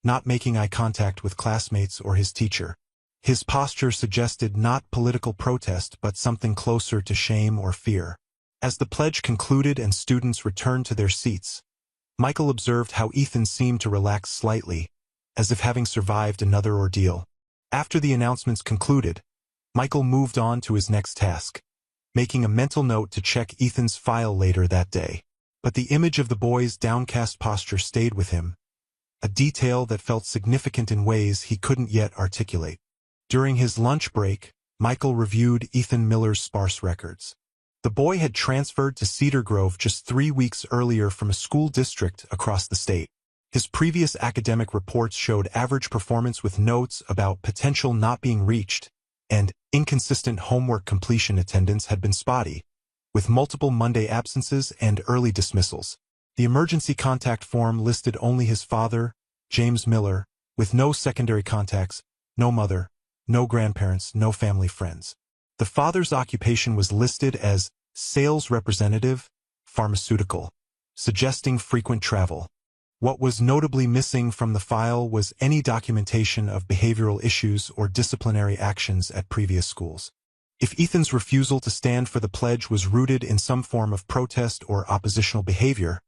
not making eye contact with classmates or his teacher. His posture suggested not political protest but something closer to shame or fear. As the pledge concluded and students returned to their seats, Michael observed how Ethan seemed to relax slightly, as if having survived another ordeal. After the announcements concluded, Michael moved on to his next task, making a mental note to check Ethan's file later that day. But the image of the boy's downcast posture stayed with him, a detail that felt significant in ways he couldn't yet articulate. During his lunch break, Michael reviewed Ethan Miller's sparse records. The boy had transferred to Cedar Grove just 3 weeks earlier from a school district across the state. His previous academic reports showed average performance with notes about potential not being reached, and inconsistent homework completion. Attendance had been spotty, with multiple Monday absences and early dismissals. The emergency contact form listed only his father, James Miller, with no secondary contacts, no mother, no grandparents, no family friends. The father's occupation was listed as sales representative, pharmaceutical, suggesting frequent travel. What was notably missing from the file was any documentation of behavioral issues or disciplinary actions at previous schools. If Ethan's refusal to stand for the pledge was rooted in some form of protest or oppositional behavior,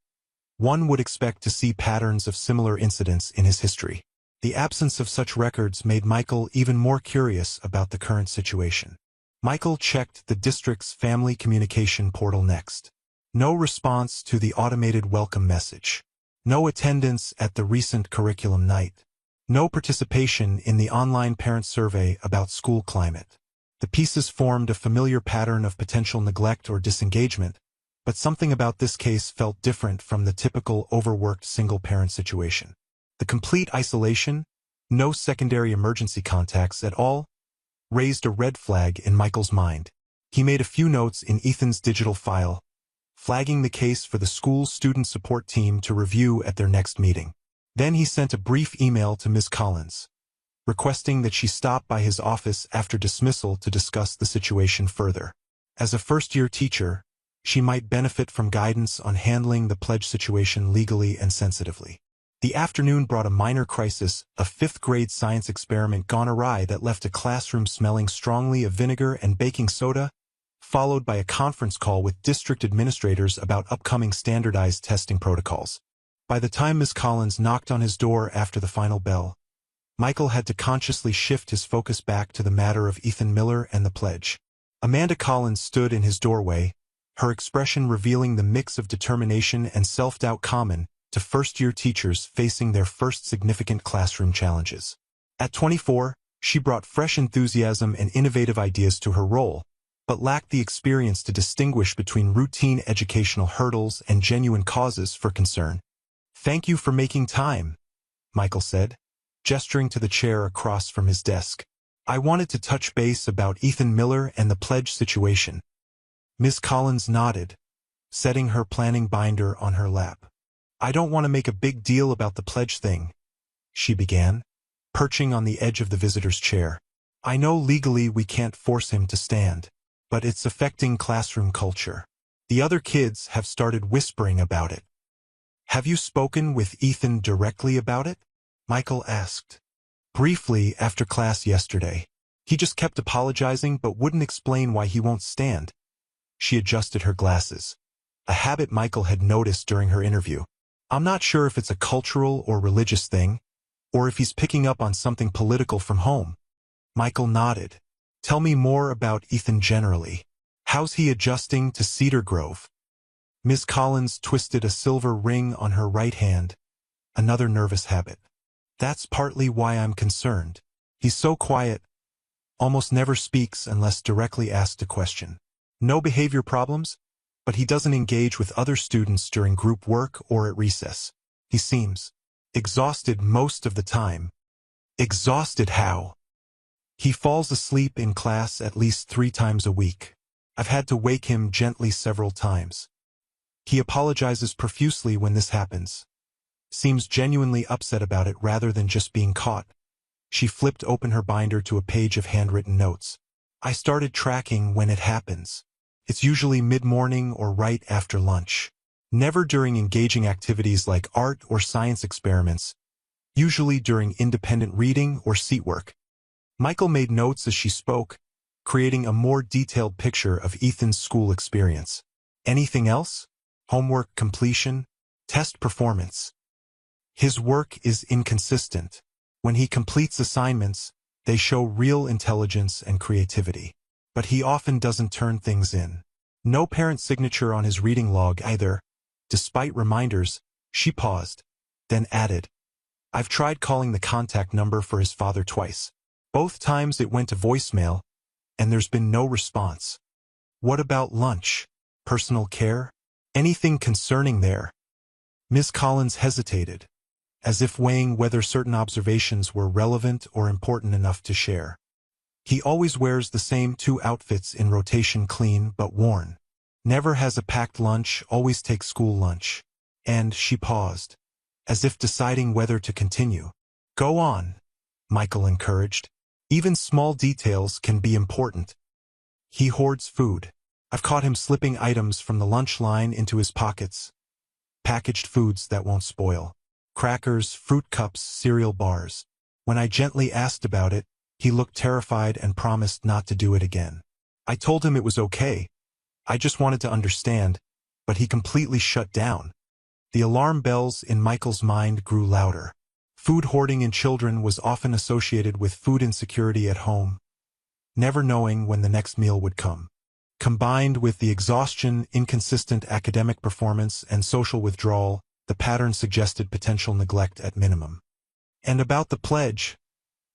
one would expect to see patterns of similar incidents in his history. The absence of such records made Michael even more curious about the current situation. Michael checked the district's family communication portal next. No response to the automated welcome message. No attendance at the recent curriculum night. No participation in the online parent survey about school climate. The pieces formed a familiar pattern of potential neglect or disengagement, but something about this case felt different from the typical overworked single-parent situation. The complete isolation, no secondary emergency contacts at all, raised a red flag in Michael's mind. He made a few notes in Ethan's digital file, flagging the case for the school's student support team to review at their next meeting. Then he sent a brief email to Ms. Collins, requesting that she stop by his office after dismissal to discuss the situation further. As a first-year teacher, she might benefit from guidance on handling the pledge situation legally and sensitively. The afternoon brought a minor crisis, a 5th-grade science experiment gone awry that left a classroom smelling strongly of vinegar and baking soda, followed by a conference call with district administrators about upcoming standardized testing protocols. By the time Ms. Collins knocked on his door after the final bell, Michael had to consciously shift his focus back to the matter of Ethan Miller and the pledge. Amanda Collins stood in his doorway, her expression revealing the mix of determination and self-doubt common to first-year teachers facing their first significant classroom challenges. At 24, she brought fresh enthusiasm and innovative ideas to her role, but lacked the experience to distinguish between routine educational hurdles and genuine causes for concern. "Thank you for making time," Michael said, gesturing to the chair across from his desk. "I wanted to touch base about Ethan Miller and the pledge situation." Ms. Collins nodded, setting her planning binder on her lap. "I don't want to make a big deal about the pledge thing," she began, perching on the edge of the visitor's chair. "I know legally we can't force him to stand, but it's affecting classroom culture. The other kids have started whispering about it." "Have you spoken with Ethan directly about it?" Michael asked. Briefly, after class yesterday. He just kept apologizing but wouldn't explain why he won't stand. She adjusted her glasses. A habit Michael had noticed during her interview. I'm not sure if it's a cultural or religious thing, or if he's picking up on something political from home. Michael nodded. Tell me more about Ethan generally. How's he adjusting to Cedar Grove? Miss Collins twisted a silver ring on her right hand, another nervous habit. That's partly why I'm concerned. He's so quiet, almost never speaks unless directly asked a question. No behavior problems, but he doesn't engage with other students during group work or at recess. He seems exhausted most of the time. Exhausted how? He falls asleep in class at least 3 times a week. I've had to wake him gently several times. He apologizes profusely when this happens. Seems genuinely upset about it rather than just being caught. She flipped open her binder to a page of handwritten notes. I started tracking when it happens. It's usually mid-morning or right after lunch. Never during engaging activities like art or science experiments, usually during independent reading or seat work. Michael made notes as she spoke, creating a more detailed picture of Ethan's school experience. Anything else? Homework completion? Test performance? His work is inconsistent. When he completes assignments, they show real intelligence and creativity. But he often doesn't turn things in. No parent signature on his reading log either. Despite reminders, she paused, then added, I've tried calling the contact number for his father twice. Both times it went to voicemail, and there's been no response. What about lunch? Personal care? Anything concerning there? Miss Collins hesitated, as if weighing whether certain observations were relevant or important enough to share. He always wears the same 2 outfits in rotation, clean but worn. Never has a packed lunch, always takes school lunch. And she paused, as if deciding whether to continue. Go on, Michael encouraged. Even small details can be important. He hoards food. I've caught him slipping items from the lunch line into his pockets. Packaged foods that won't spoil. Crackers, fruit cups, cereal bars. When I gently asked about it, he looked terrified and promised not to do it again. I told him it was okay. I just wanted to understand, but he completely shut down. The alarm bells in Michael's mind grew louder. Food hoarding in children was often associated with food insecurity at home, never knowing when the next meal would come. Combined with the exhaustion, inconsistent academic performance, and social withdrawal, the pattern suggested potential neglect at minimum. And about the pledge,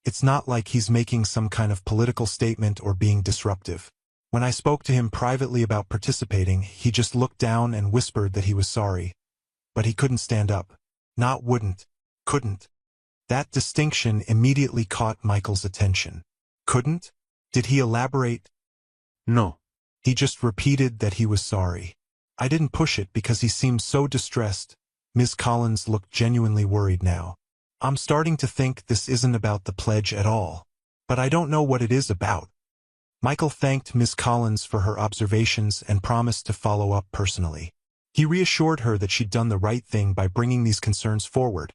it's not like he's making some kind of political statement or being disruptive. When I spoke to him privately about participating, he just looked down and whispered that he was sorry. But he couldn't stand up. Not wouldn't. Couldn't. That distinction immediately caught Michael's attention. Couldn't? Did he elaborate? No. He just repeated that he was sorry. I didn't push it because he seemed so distressed. Ms. Collins looked genuinely worried now. I'm starting to think this isn't about the pledge at all. But I don't know what it is about. Michael thanked Ms. Collins for her observations and promised to follow up personally. He reassured her that she'd done the right thing by bringing these concerns forward,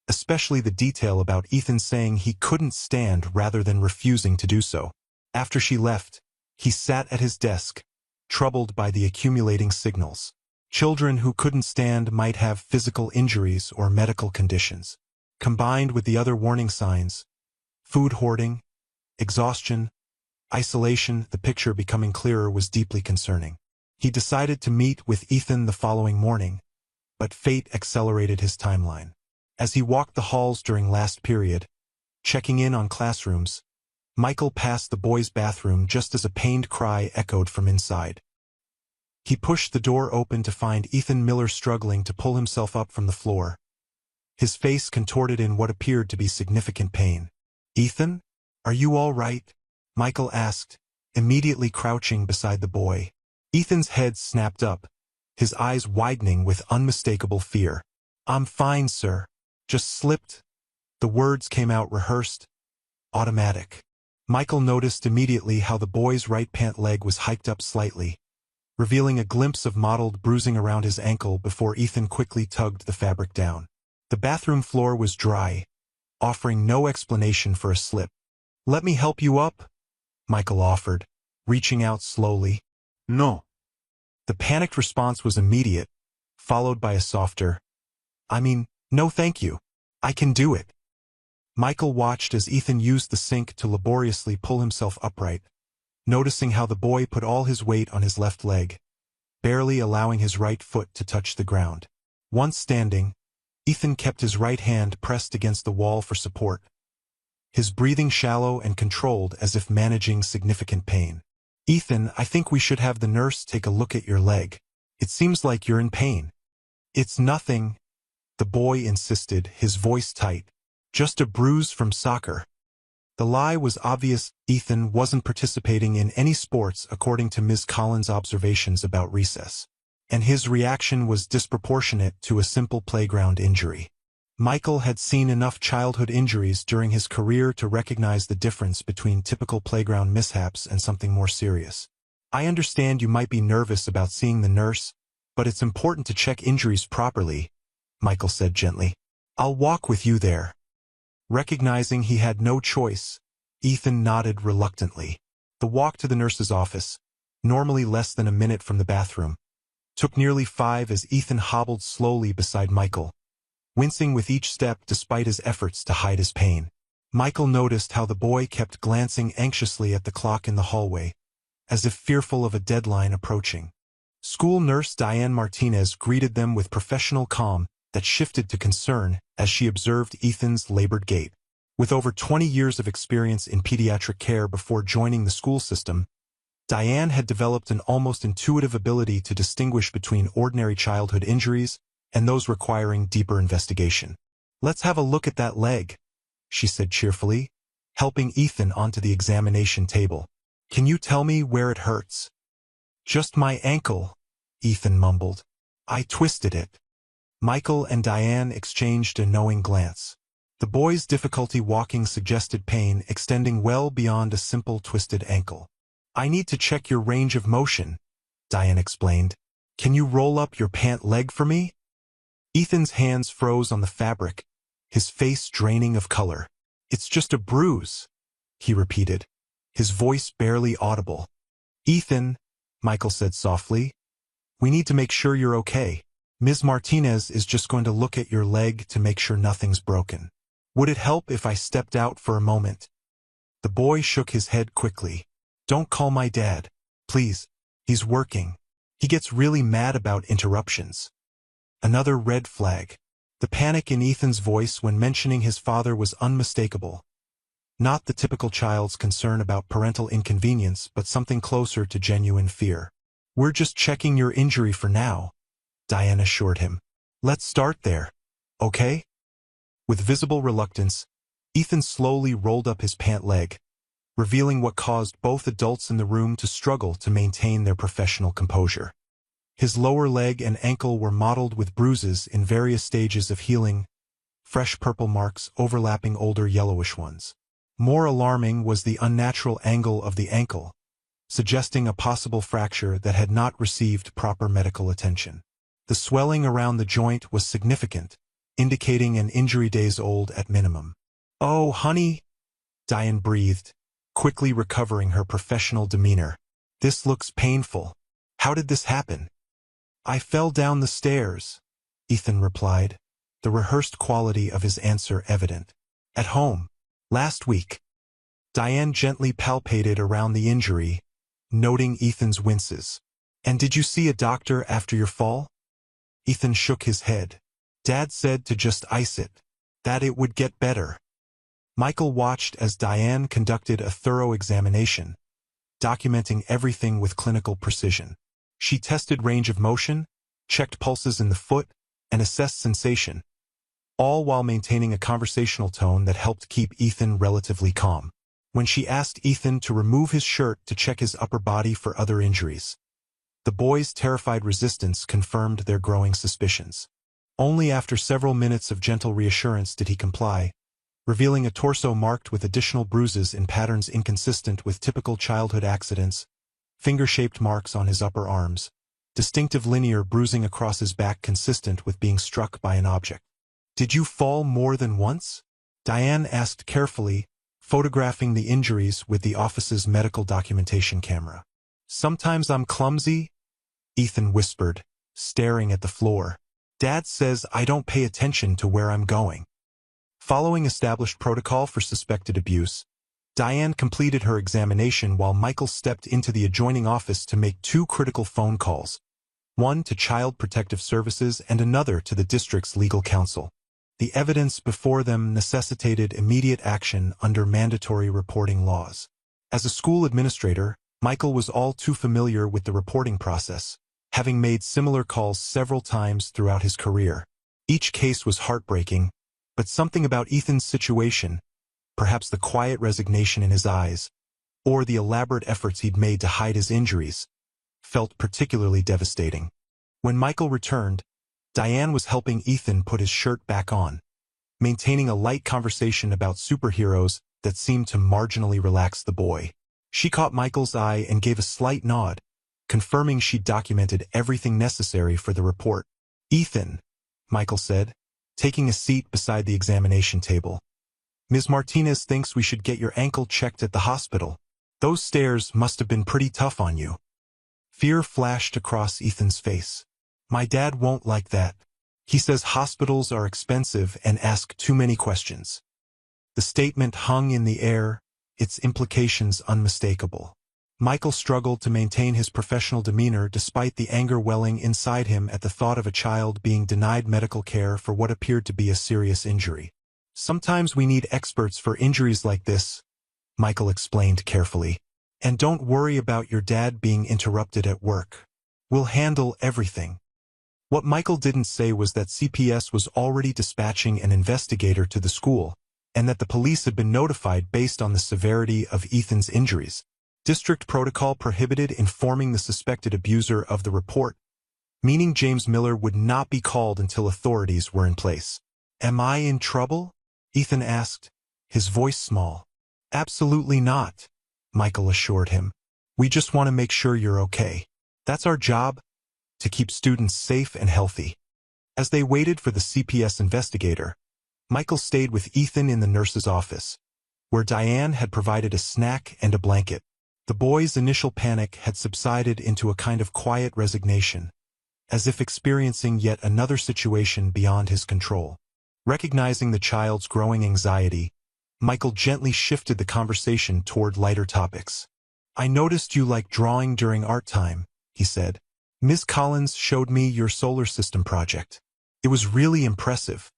especially the detail about Ethan saying he couldn't stand rather than refusing to do so. After she left, he sat at his desk, troubled by the accumulating signals. Children who couldn't stand might have physical injuries or medical conditions. Combined with the other warning signs, food hoarding, exhaustion, isolation, the picture becoming clearer was deeply concerning. He decided to meet with Ethan the following morning, but fate accelerated his timeline. As he walked the halls during last period, checking in on classrooms, Michael passed the boys' bathroom just as a pained cry echoed from inside. He pushed the door open to find Ethan Miller struggling to pull himself up from the floor, his face contorted in what appeared to be significant pain. Ethan? Are you all right? Michael asked, immediately crouching beside the boy. Ethan's head snapped up, his eyes widening with unmistakable fear. I'm fine, sir. Just slipped. The words came out rehearsed, automatic. Michael noticed immediately how the boy's right pant leg was hiked up slightly, revealing a glimpse of mottled bruising around his ankle before Ethan quickly tugged the fabric down. The bathroom floor was dry, offering no explanation for a slip. "Let me help you up," Michael offered, reaching out slowly. No. The panicked response was immediate, followed by a softer, "No thank you. I can do it." Michael watched as Ethan used the sink to laboriously pull himself upright, noticing how the boy put all his weight on his left leg, barely allowing his right foot to touch the ground. Once standing, Ethan kept his right hand pressed against the wall for support, his breathing shallow and controlled as if managing significant pain. "Ethan, I think we should have the nurse take a look at your leg. It seems like you're in pain." "It's nothing," the boy insisted, his voice tight. "Just a bruise from soccer." The lie was obvious. Ethan wasn't participating in any sports according to Ms. Collins' observations about recess, and his reaction was disproportionate to a simple playground injury. Michael had seen enough childhood injuries during his career to recognize the difference between typical playground mishaps and something more serious. "I understand you might be nervous about seeing the nurse, but it's important to check injuries properly," Michael said gently. "I'll walk with you there." Recognizing he had no choice, Ethan nodded reluctantly. The walk to the nurse's office, normally less than a minute from the bathroom, took nearly 5 as Ethan hobbled slowly beside Michael, wincing with each step despite his efforts to hide his pain. Michael noticed how the boy kept glancing anxiously at the clock in the hallway, as if fearful of a deadline approaching. School nurse Diane Martinez greeted them with professional calm that shifted to concern as she observed Ethan's labored gait. With over 20 years of experience in pediatric care before joining the school system, Diane had developed an almost intuitive ability to distinguish between ordinary childhood injuries and those requiring deeper investigation. "Let's have a look at that leg," she said cheerfully, helping Ethan onto the examination table. "Can you tell me where it hurts?" "Just my ankle," Ethan mumbled. "I twisted it." Michael and Diane exchanged a knowing glance. The boy's difficulty walking suggested pain extending well beyond a simple twisted ankle. "I need to check your range of motion," Diane explained. "Can you roll up your pant leg for me?" Ethan's hands froze on the fabric, his face draining of color. "It's just a bruise," he repeated, his voice barely audible. "Ethan," Michael said softly, "we need to make sure you're okay. Ms. Martinez is just going to look at your leg to make sure nothing's broken. Would it help if I stepped out for a moment?" The boy shook his head quickly. "Don't call my dad, please. He's working. He gets really mad about interruptions." Another red flag. The panic in Ethan's voice when mentioning his father was unmistakable. Not the typical child's concern about parental inconvenience, but something closer to genuine fear. "We're just checking your injury for now," Diane assured him. "Let's start there, okay?" With visible reluctance, Ethan slowly rolled up his pant leg, revealing what caused both adults in the room to struggle to maintain their professional composure. His lower leg and ankle were mottled with bruises in various stages of healing, fresh purple marks overlapping older yellowish ones. More alarming was the unnatural angle of the ankle, suggesting a possible fracture that had not received proper medical attention. The swelling around the joint was significant, indicating an injury days old at minimum. "Oh, honey," Diane breathed, quickly recovering her professional demeanor. "This looks painful. How did this happen?" "I fell down the stairs," Ethan replied, the rehearsed quality of his answer evident. "At home. Last week." Diane gently palpated around the injury, noting Ethan's winces. "And did you see a doctor after your fall?" Ethan shook his head. "Dad said to just ice it, that it would get better." Michael watched as Diane conducted a thorough examination, documenting everything with clinical precision. She tested range of motion, checked pulses in the foot, and assessed sensation, all while maintaining a conversational tone that helped keep Ethan relatively calm. When she asked Ethan to remove his shirt to check his upper body for other injuries, the boy's terrified resistance confirmed their growing suspicions. Only after several minutes of gentle reassurance did he comply, revealing a torso marked with additional bruises in patterns inconsistent with typical childhood accidents, finger-shaped marks on his upper arms, distinctive linear bruising across his back consistent with being struck by an object. "Did you fall more than once?" Diane asked carefully, photographing the injuries with the office's medical documentation camera. Sometimes I'm clumsy, Ethan whispered, staring at the floor. Dad says I don't pay attention to where I'm going. Following established protocol for suspected abuse, Diane completed her examination while Michael stepped into the adjoining office to make two critical phone calls, one to Child Protective Services and another to the district's legal counsel. The evidence before them necessitated immediate action under mandatory reporting laws. As a school administrator, Michael was all too familiar with the reporting process, having made similar calls several times throughout his career. Each case was heartbreaking, but something about Ethan's situation, perhaps the quiet resignation in his eyes, or the elaborate efforts he'd made to hide his injuries, felt particularly devastating. When Michael returned, Diane was helping Ethan put his shirt back on, maintaining a light conversation about superheroes that seemed to marginally relax the boy. She caught Michael's eye and gave a slight nod, confirming she'd documented everything necessary for the report. Ethan, Michael said, taking a seat beside the examination table. Ms. Martinez thinks we should get your ankle checked at the hospital. Those stairs must have been pretty tough on you. Fear flashed across Ethan's face. My dad won't like that. He says hospitals are expensive and ask too many questions. The statement hung in the air, its implications unmistakable. Michael struggled to maintain his professional demeanor despite the anger welling inside him at the thought of a child being denied medical care for what appeared to be a serious injury. Sometimes we need experts for injuries like this, Michael explained carefully. And don't worry about your dad being interrupted at work. We'll handle everything. What Michael didn't say was that CPS was already dispatching an investigator to the school, and that the police had been notified based on the severity of Ethan's injuries. District protocol prohibited informing the suspected abuser of the report, meaning James Miller would not be called until authorities were in place. Am I in trouble? Ethan asked, his voice small. Absolutely not, Michael assured him. We just want to make sure you're okay. That's our job, to keep students safe and healthy. As they waited for the CPS investigator, Michael stayed with Ethan in the nurse's office, where Diane had provided a snack and a blanket. The boy's initial panic had subsided into a kind of quiet resignation, as if experiencing yet another situation beyond his control. Recognizing the child's growing anxiety, Michael gently shifted the conversation toward lighter topics. I noticed you like drawing during art time, he said. Ms. Collins showed me your solar system project. It was really impressive.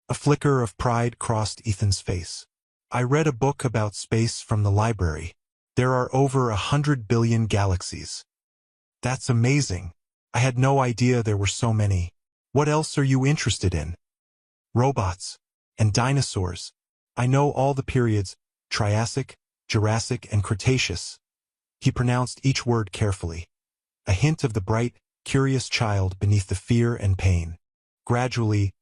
A flicker of pride crossed Ethan's face. I read a book about space from the library. There are over 100 billion galaxies. That's amazing. I had no idea there were so many. What else are you interested in? Robots and dinosaurs. I know all the periods, Triassic, Jurassic, and Cretaceous. He pronounced each word carefully. A hint of the bright, curious child beneath the fear and pain. Gradually,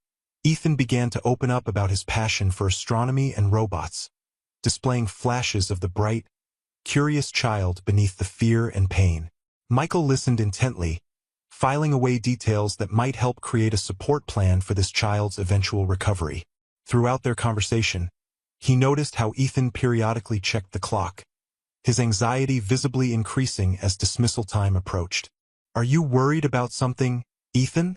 Ethan began to open up about his passion for astronomy and robots, displaying flashes of the bright, curious child beneath the fear and pain. Michael listened intently, filing away details that might help create a support plan for this child's eventual recovery. Throughout their conversation, he noticed how Ethan periodically checked the clock, his anxiety visibly increasing as dismissal time approached. Are you worried about something, Ethan?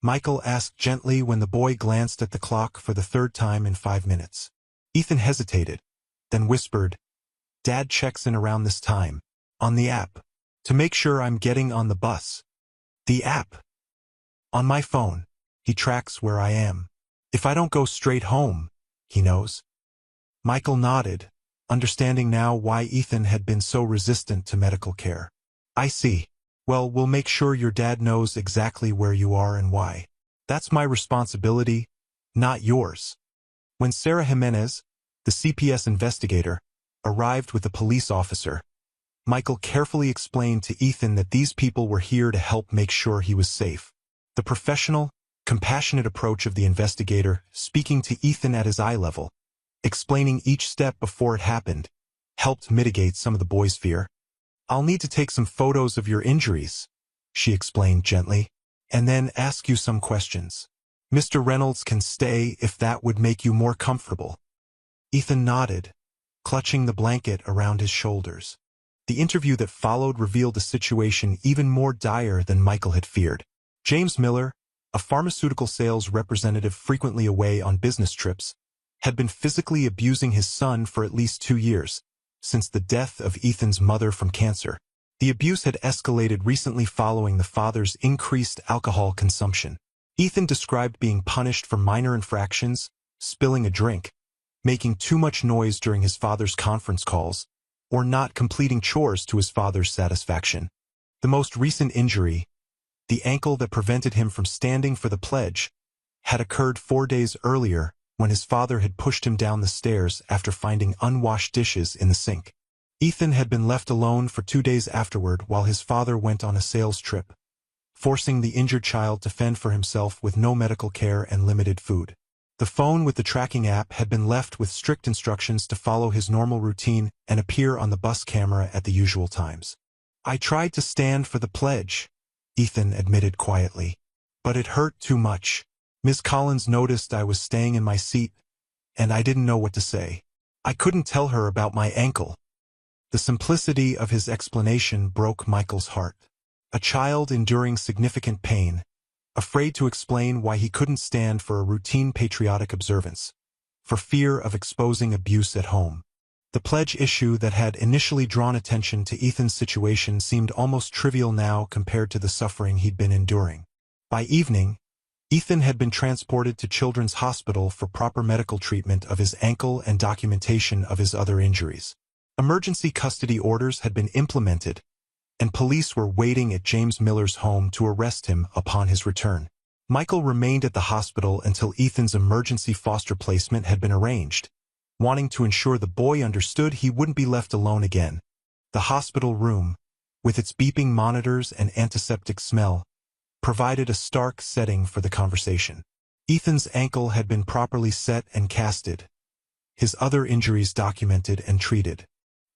Michael asked gently when the boy glanced at the clock for the third time in 5 minutes. Ethan hesitated, then whispered, Dad checks in around this time, on the app, to make sure I'm getting on the bus. The app. On my phone, he tracks where I am. If I don't go straight home, he knows. Michael nodded, understanding now why Ethan had been so resistant to medical care. I see. Well, we'll make sure your dad knows exactly where you are and why. That's my responsibility, not yours. When Sarah Jimenez, the CPS investigator, arrived with a police officer, Michael carefully explained to Ethan that these people were here to help make sure he was safe. The professional, compassionate approach of the investigator, speaking to Ethan at his eye level, explaining each step before it happened, helped mitigate some of the boy's fear. I'll need to take some photos of your injuries, she explained gently, and then ask you some questions. Mr. Reynolds can stay if that would make you more comfortable. Ethan nodded, clutching the blanket around his shoulders. The interview that followed revealed a situation even more dire than Michael had feared. James Miller, a pharmaceutical sales representative frequently away on business trips, had been physically abusing his son for at least 2 years, since the death of Ethan's mother from cancer. The abuse had escalated recently following the father's increased alcohol consumption. Ethan described being punished for minor infractions, spilling a drink, making too much noise during his father's conference calls, or not completing chores to his father's satisfaction. The most recent injury, the ankle that prevented him from standing for the pledge, had occurred 4 days earlier when his father had pushed him down the stairs after finding unwashed dishes in the sink. Ethan had been left alone for 2 days afterward while his father went on a sales trip, forcing the injured child to fend for himself with no medical care and limited food. The phone with the tracking app had been left with strict instructions to follow his normal routine and appear on the bus camera at the usual times. "I tried to stand for the pledge," Ethan admitted quietly, "but it hurt too much. Ms. Collins noticed I was staying in my seat, and I didn't know what to say. I couldn't tell her about my ankle." The simplicity of his explanation broke Michael's heart. A child enduring significant pain, afraid to explain why he couldn't stand for a routine patriotic observance, for fear of exposing abuse at home. The pledge issue that had initially drawn attention to Ethan's situation seemed almost trivial now compared to the suffering he'd been enduring. By evening, Ethan had been transported to Children's Hospital for proper medical treatment of his ankle and documentation of his other injuries. Emergency custody orders had been implemented, and police were waiting at James Miller's home to arrest him upon his return. Michael remained at the hospital until Ethan's emergency foster placement had been arranged, wanting to ensure the boy understood he wouldn't be left alone again. The hospital room, with its beeping monitors and antiseptic smell, provided a stark setting for the conversation. Ethan's ankle had been properly set and casted, his other injuries documented and treated.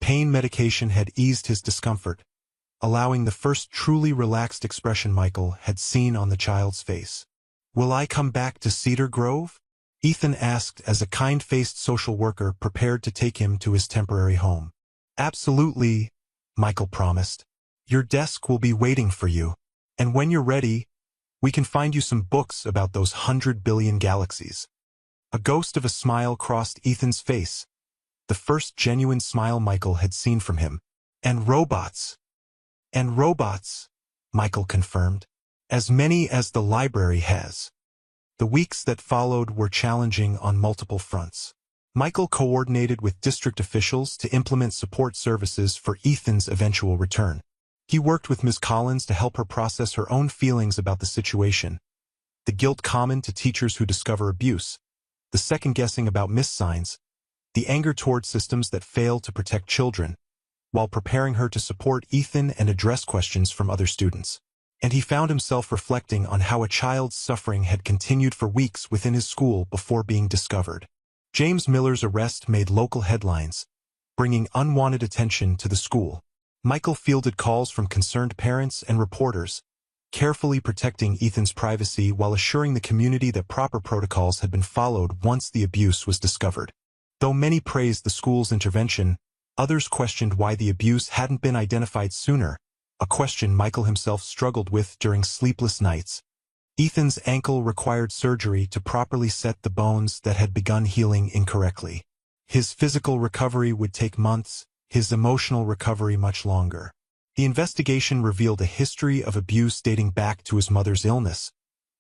Pain medication had eased his discomfort, allowing the first truly relaxed expression Michael had seen on the child's face. "Will I come back to Cedar Grove?" Ethan asked as a kind-faced social worker prepared to take him to his temporary home. "Absolutely," Michael promised. "Your desk will be waiting for you, and when you're ready, we can find you some books about those 100 billion galaxies." A ghost of a smile crossed Ethan's face, the first genuine smile Michael had seen from him. "And robots." "And robots," Michael confirmed. "As many as the library has." The weeks that followed were challenging on multiple fronts. Michael coordinated with district officials to implement support services for Ethan's eventual return. He worked with Ms. Collins to help her process her own feelings about the situation, the guilt common to teachers who discover abuse, the second-guessing about missed signs, the anger toward systems that fail to protect children, while preparing her to support Ethan and address questions from other students. And he found himself reflecting on how a child's suffering had continued for weeks within his school before being discovered. James Miller's arrest made local headlines, bringing unwanted attention to the school. Michael fielded calls from concerned parents and reporters, carefully protecting Ethan's privacy while assuring the community that proper protocols had been followed once the abuse was discovered. Though many praised the school's intervention, others questioned why the abuse hadn't been identified sooner, a question Michael himself struggled with during sleepless nights. Ethan's ankle required surgery to properly set the bones that had begun healing incorrectly. His physical recovery would take months, his emotional recovery much longer. The investigation revealed a history of abuse dating back to his mother's illness,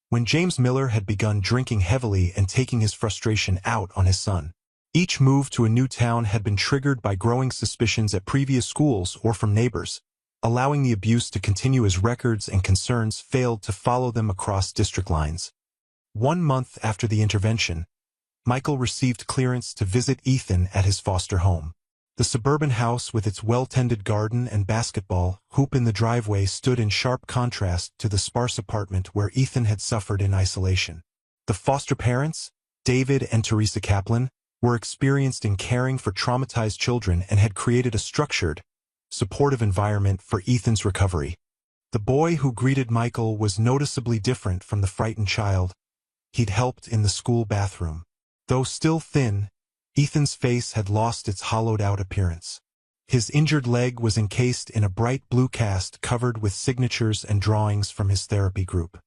when James Miller had begun drinking heavily and taking his frustration out on his son. Each move to a new town had been triggered by growing suspicions at previous schools or from neighbors, allowing the abuse to continue as records and concerns failed to follow them across district lines. 1 month after the intervention, Michael received clearance to visit Ethan at his foster home. The suburban house with its well-tended garden and basketball hoop in the driveway stood in sharp contrast to the sparse apartment where Ethan had suffered in isolation. The foster parents, David and Teresa Kaplan, were experienced in caring for traumatized children and had created a structured, supportive environment for Ethan's recovery. The boy who greeted Michael was noticeably different from the frightened child he'd helped in the school bathroom. Though still thin, Ethan's face had lost its hollowed-out appearance. His injured leg was encased in a bright blue cast covered with signatures and drawings from his therapy group.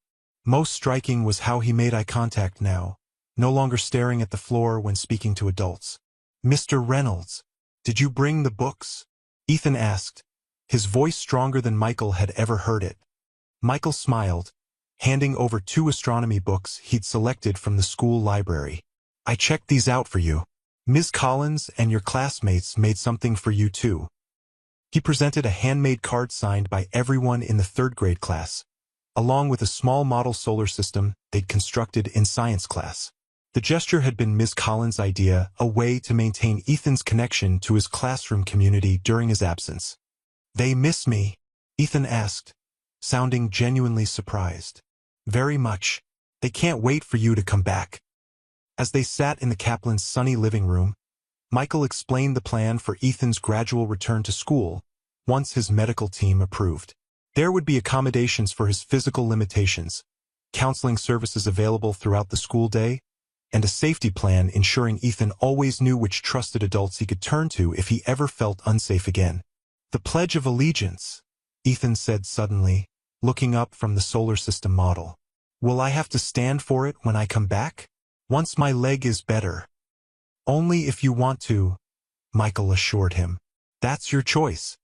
Most striking was how he made eye contact now, no longer staring at the floor when speaking to adults. "Mr. Reynolds, did you bring the books?" Ethan asked, his voice stronger than Michael had ever heard it. Michael smiled, handing over 2 astronomy books he'd selected from the school library. "I checked these out for you. Ms. Collins and your classmates made something for you too." He presented a handmade card signed by everyone in the 3rd grade class, along with a small model solar system they'd constructed in science class. The gesture had been Ms. Collins' idea, a way to maintain Ethan's connection to his classroom community during his absence. "They miss me?" Ethan asked, sounding genuinely surprised. "Very much. They can't wait for you to come back." As they sat in the Kaplan's sunny living room, Michael explained the plan for Ethan's gradual return to school once his medical team approved. There would be accommodations for his physical limitations, counseling services available throughout the school day, and a safety plan ensuring Ethan always knew which trusted adults he could turn to if he ever felt unsafe again. "The Pledge of Allegiance," Ethan said suddenly, looking up from the solar system model. "Will I have to stand for it when I come back?" "Once my leg is better." "Only if you want to," Michael assured him. "That's your choice."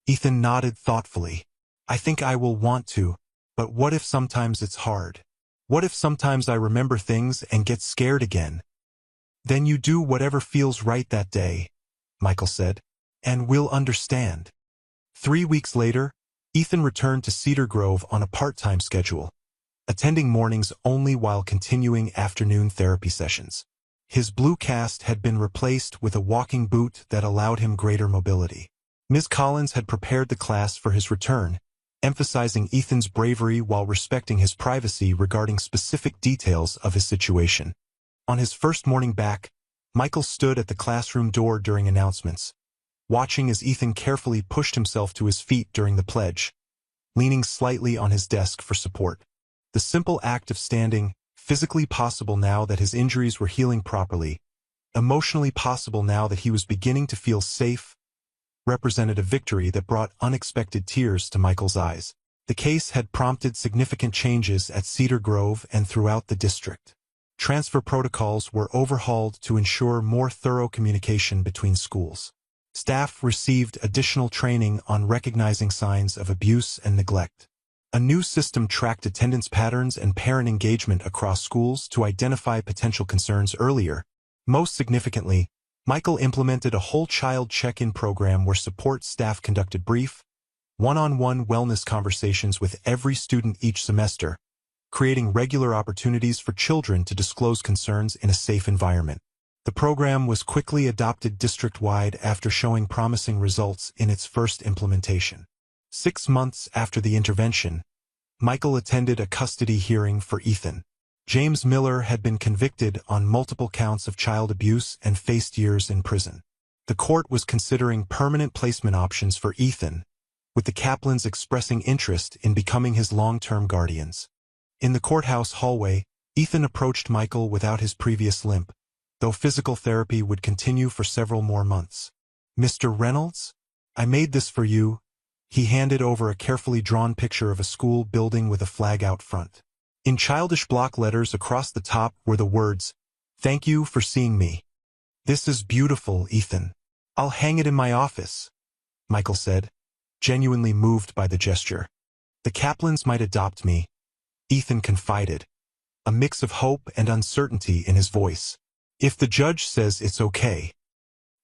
Ethan nodded thoughtfully. "I think I will want to, but what if sometimes it's hard? What if sometimes I remember things and get scared again?" "Then you do whatever feels right that day," Michael said, "and we'll understand." 3 weeks later, Ethan returned to Cedar Grove on a part-time schedule, attending mornings only while continuing afternoon therapy sessions. His blue cast had been replaced with a walking boot that allowed him greater mobility. Ms. Collins had prepared the class for his return, emphasizing Ethan's bravery while respecting his privacy regarding specific details of his situation. On his first morning back, Michael stood at the classroom door during announcements, watching as Ethan carefully pushed himself to his feet during the pledge, leaning slightly on his desk for support. The simple act of standing, physically possible now that his injuries were healing properly, emotionally possible now that he was beginning to feel safe, represented a victory that brought unexpected tears to Michael's eyes. The case had prompted significant changes at Cedar Grove and throughout the district. Transfer protocols were overhauled to ensure more thorough communication between schools. Staff received additional training on recognizing signs of abuse and neglect. A new system tracked attendance patterns and parent engagement across schools to identify potential concerns earlier. Most significantly, Michael implemented a whole child check-in program where support staff conducted brief, one-on-one wellness conversations with every student each semester, creating regular opportunities for children to disclose concerns in a safe environment. The program was quickly adopted district-wide after showing promising results in its first implementation. 6 months after the intervention, Michael attended a custody hearing for Ethan. James Miller had been convicted on multiple counts of child abuse and faced years in prison. The court was considering permanent placement options for Ethan, with the Kaplans expressing interest in becoming his long-term guardians. In the courthouse hallway, Ethan approached Michael without his previous limp, though physical therapy would continue for several more months. "Mr. Reynolds? I made this for you." He handed over a carefully drawn picture of a school building with a flag out front. In childish block letters across the top were the words, "Thank you for seeing me." "This is beautiful, Ethan. I'll hang it in my office," Michael said, genuinely moved by the gesture. "The Kaplans might adopt me," Ethan confided, a mix of hope and uncertainty in his voice. "If the judge says it's okay."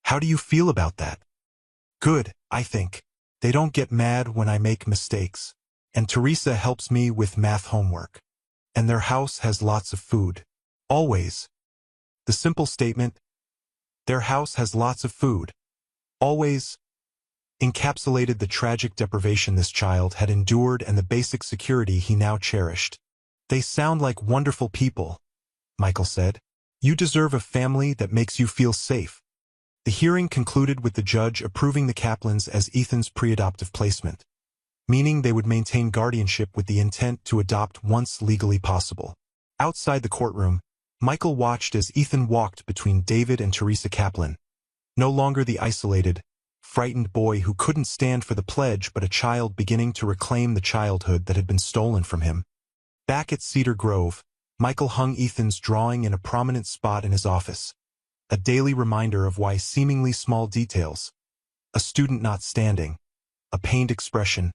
"How do you feel about that?" "Good, I think. They don't get mad when I make mistakes. And Teresa helps me with math homework. And their house has lots of food. Always." The simple statement, "Their house has lots of food. Always," encapsulated the tragic deprivation this child had endured and the basic security he now cherished. "They sound like wonderful people," Michael said. "You deserve a family that makes you feel safe." The hearing concluded with the judge approving the Kaplans as Ethan's pre-adoptive placement, meaning they would maintain guardianship with the intent to adopt once legally possible. Outside the courtroom, Michael watched as Ethan walked between David and Teresa Kaplan, no longer the isolated, frightened boy who couldn't stand for the pledge but a child beginning to reclaim the childhood that had been stolen from him. Back at Cedar Grove, Michael hung Ethan's drawing in a prominent spot in his office, a daily reminder of why seemingly small details, a student not standing, a pained expression,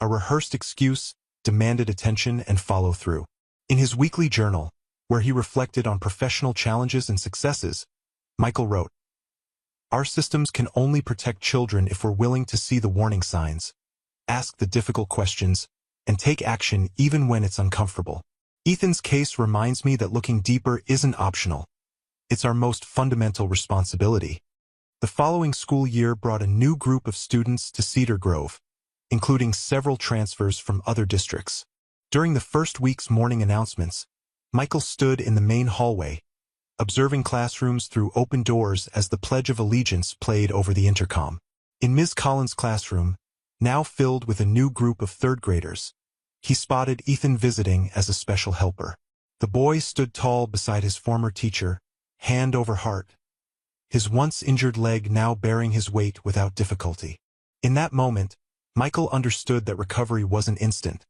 a rehearsed excuse, demanded attention and follow-through. In his weekly journal, where he reflected on professional challenges and successes, Michael wrote, "Our systems can only protect children if we're willing to see the warning signs, ask the difficult questions, and take action even when it's uncomfortable. Ethan's case reminds me that looking deeper isn't optional. It's our most fundamental responsibility." The following school year brought a new group of students to Cedar Grove, including several transfers from other districts. During the first week's morning announcements, Michael stood in the main hallway, observing classrooms through open doors as the Pledge of Allegiance played over the intercom. In Ms. Collins' classroom, now filled with a new group of third graders, he spotted Ethan visiting as a special helper. The boy stood tall beside his former teacher, hand over heart, his once injured leg now bearing his weight without difficulty. In that moment, Michael understood that recovery wasn't instant,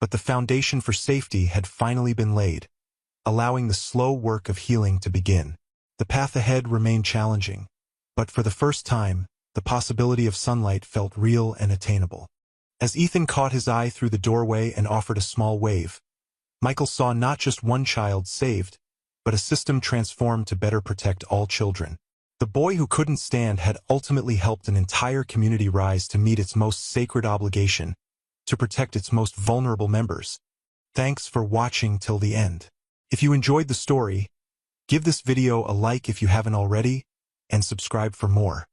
but the foundation for safety had finally been laid, allowing the slow work of healing to begin. The path ahead remained challenging, but for the first time, the possibility of sunlight felt real and attainable. As Ethan caught his eye through the doorway and offered a small wave, Michael saw not just one child saved, but a system transformed to better protect all children. The boy who couldn't stand had ultimately helped an entire community rise to meet its most sacred obligation, to protect its most vulnerable members. Thanks for watching till the end. If you enjoyed the story, give this video a like if you haven't already, and subscribe for more.